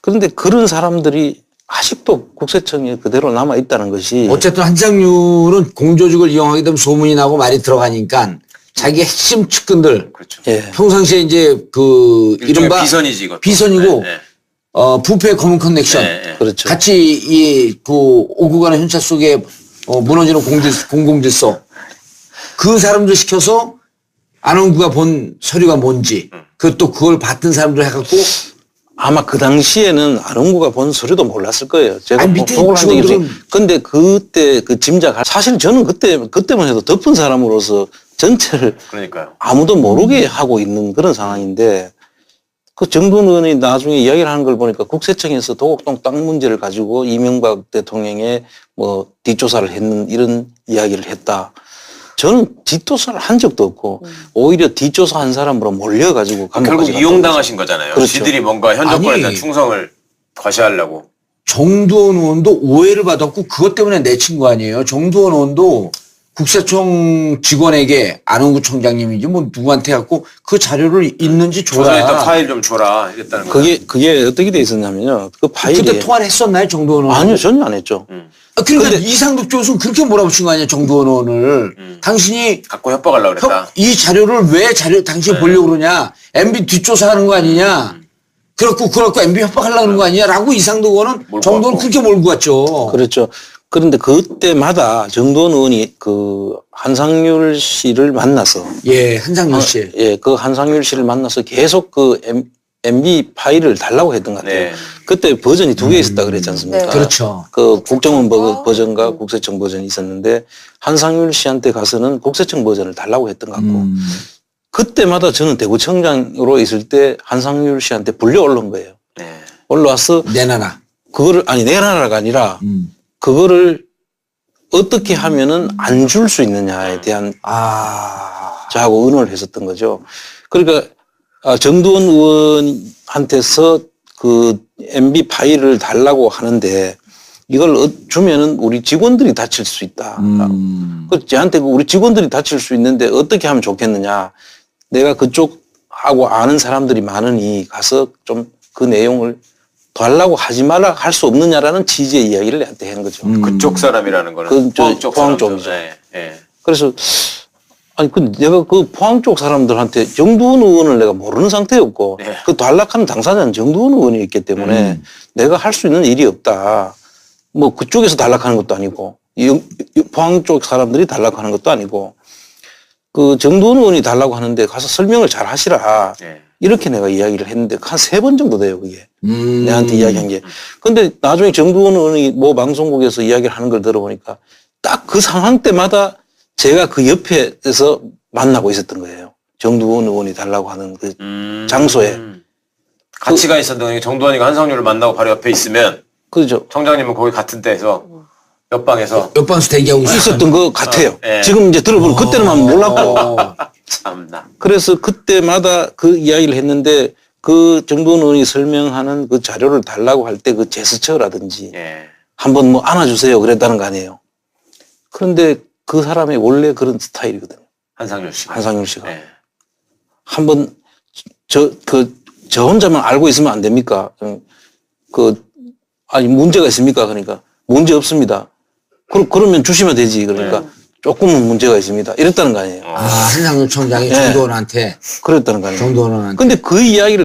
그런데 그런 사람들이 아직도 국세청에 그대로 남아 있다는 것이 어쨌든 한상률은 공조직을 이용하게 되면 소문이 나고 말이 들어가니까 자기 핵심 측근들 그렇죠. 예. 평상시에 이제 그 일종의 이른바 비선이지 이것도. 비선이고 네, 네. 부패 검은 커넥션 네, 네. 그렇죠. 같이 그 오고 가는 현찰 속에 무너지는 공공질서 그 사람들 시켜서 안원구가 본 서류가 뭔지 그것도 그걸 받은 사람들 해갖고 아마 그 당시에는 안원구가 본 서류도 몰랐을 거예요. 제가 아니, 밑에 보고를 한 적이 없어요. 직원들은- 근데 그때 그 짐작, 사실 저는 그때만 해도 덮은 사람으로서 전체를 그러니까요. 아무도 모르게 하고 있는 그런 상황인데 그 정돈 의원이 나중에 이야기를 하는 걸 보니까 국세청에서 도곡동 땅 문제를 가지고 이명박 대통령의 뭐 뒷조사를 했는 이런 이야기를 했다. 저는 뒷조사를 한 적도 없고 오히려 뒷조사한 사람으로 몰려가지고 결국 감옥까지 이용당하신 거잖아요. 그렇죠. 지들이 뭔가 현 정권에 아니. 대한 충성을 과시하려고. 정두원 의원도 오해를 받았고 그것 때문에 내친 거 아니에요. 정두원 의원도 국세청 직원에게 안원구 총장님이지 뭐 누구한테 갖고 그 자료를 있는지 조사했던 줘라. 파일 좀 줘라 이랬다는 거. 그게 어떻게 돼 있었냐면요. 그 파일이 그때 통화를 했었나요, 정두원 의원? 아니요 전혀 안 했죠. 그러니까 근데- 이상득 교수는 그렇게 몰아붙인 거 아니에요, 정두원 의원을. 당신이 갖고 협박하려고 그랬다. 이 자료를 왜 당신이 보려고 그러냐. MB 뒷조사하는 거 아니냐. 그렇고 MB 협박하려고 그러는 거 아니냐라고 이상득 의원은 몰고 정두원 왔고. 그렇게 몰고 갔죠. 그렇죠. 그런데 그때마다 정두원 의원이 그 한상률 씨를 만나서 예, 한상률 씨. 예, 그 한상률 씨를 만나서 계속 그 MB 파일을 달라고 했던 것 같아요. 네. 그때 버전이 두 개 있었다 그랬지 않습니까? 네. 그렇죠. 그 국정원 버전과 국세청 버전이 있었는데 한상률 씨한테 가서는 국세청 버전을 달라고 했던 것 같고 그때마다 저는 대구청장으로 있을 때 한상률 씨한테 불려 올라온 거예요. 네. 올라와서 내놔라. 그거를 내라라가 아니라 그거를 어떻게 하면은 안 줄 수 있느냐에 대한 저하고 의논을 했었던 거죠. 그러니까 정두원 의원한테서 그 MB 파일을 달라고 하는데 이걸 주면은 우리 직원들이 다칠 수 있다. 그 저한테 우리 직원들이 다칠 수 있는데 어떻게 하면 좋겠느냐. 내가 그쪽하고 아는 사람들이 많으니 가서 좀 그 내용을 달라고 하지 말라 할 수 없느냐라는 취지의 이야기를 내한테 한 거죠. 그쪽 사람이라는 거는 포항 사람들. 쪽이죠. 네. 네. 그래서 내가 그 포항 쪽 사람들한테 정두원 의원을 내가 모르는 상태였고 네. 그 단락하는 당사자는 정두원 의원이었기 때문에 내가 할 수 있는 일이 없다. 뭐 그쪽에서 단락하는 것도 아니고 포항 쪽 사람들이 단락하는 것도 아니고 그 정두원 의원이 달라고 하는데 가서 설명을 잘 하시라. 네. 이렇게 내가 이야기를 했는데 한 3번 정도 돼요, 그게. 내한테 이야기한 게. 근데 나중에 정두원 의원이 뭐 방송국에서 이야기를 하는 걸 들어보니까 딱 그 상황 때마다 제가 그 옆에서 만나고 있었던 거예요. 정두원 의원이 달라고 하는 그 장소에. 같이 가 있었던 정두환이가 한상률을 만나고 바로 옆에 있으면 그렇죠. 청장님은 거기 같은 데에서 옆방에서. 옆방에서 대기하고 있었던 것 같아요. 예. 지금 이제 들어보면 그때는 몰랐고. 참나. 그래서 그때마다 그 이야기를 했는데 그 정도원 의원이 설명하는 그 자료를 달라고 할 때 그 제스처라든지 예. 한번 뭐 안아주세요 그랬다는 거 아니에요. 그런데 그 사람이 원래 그런 스타일이거든요. 한상률 씨가. 한상률 씨가. 예. 한번 저 혼자만 알고 있으면 안 됩니까? 아니 문제가 있습니까? 그러니까 문제 없습니다. 그러면 주시면 되지. 그러니까 조금은 문제가 있습니다. 이랬다는 거 아니에요. 한상률 총장이 네. 정도원한테 그랬다는 거 아니에요. 정도원한테. 근데 그 이야기를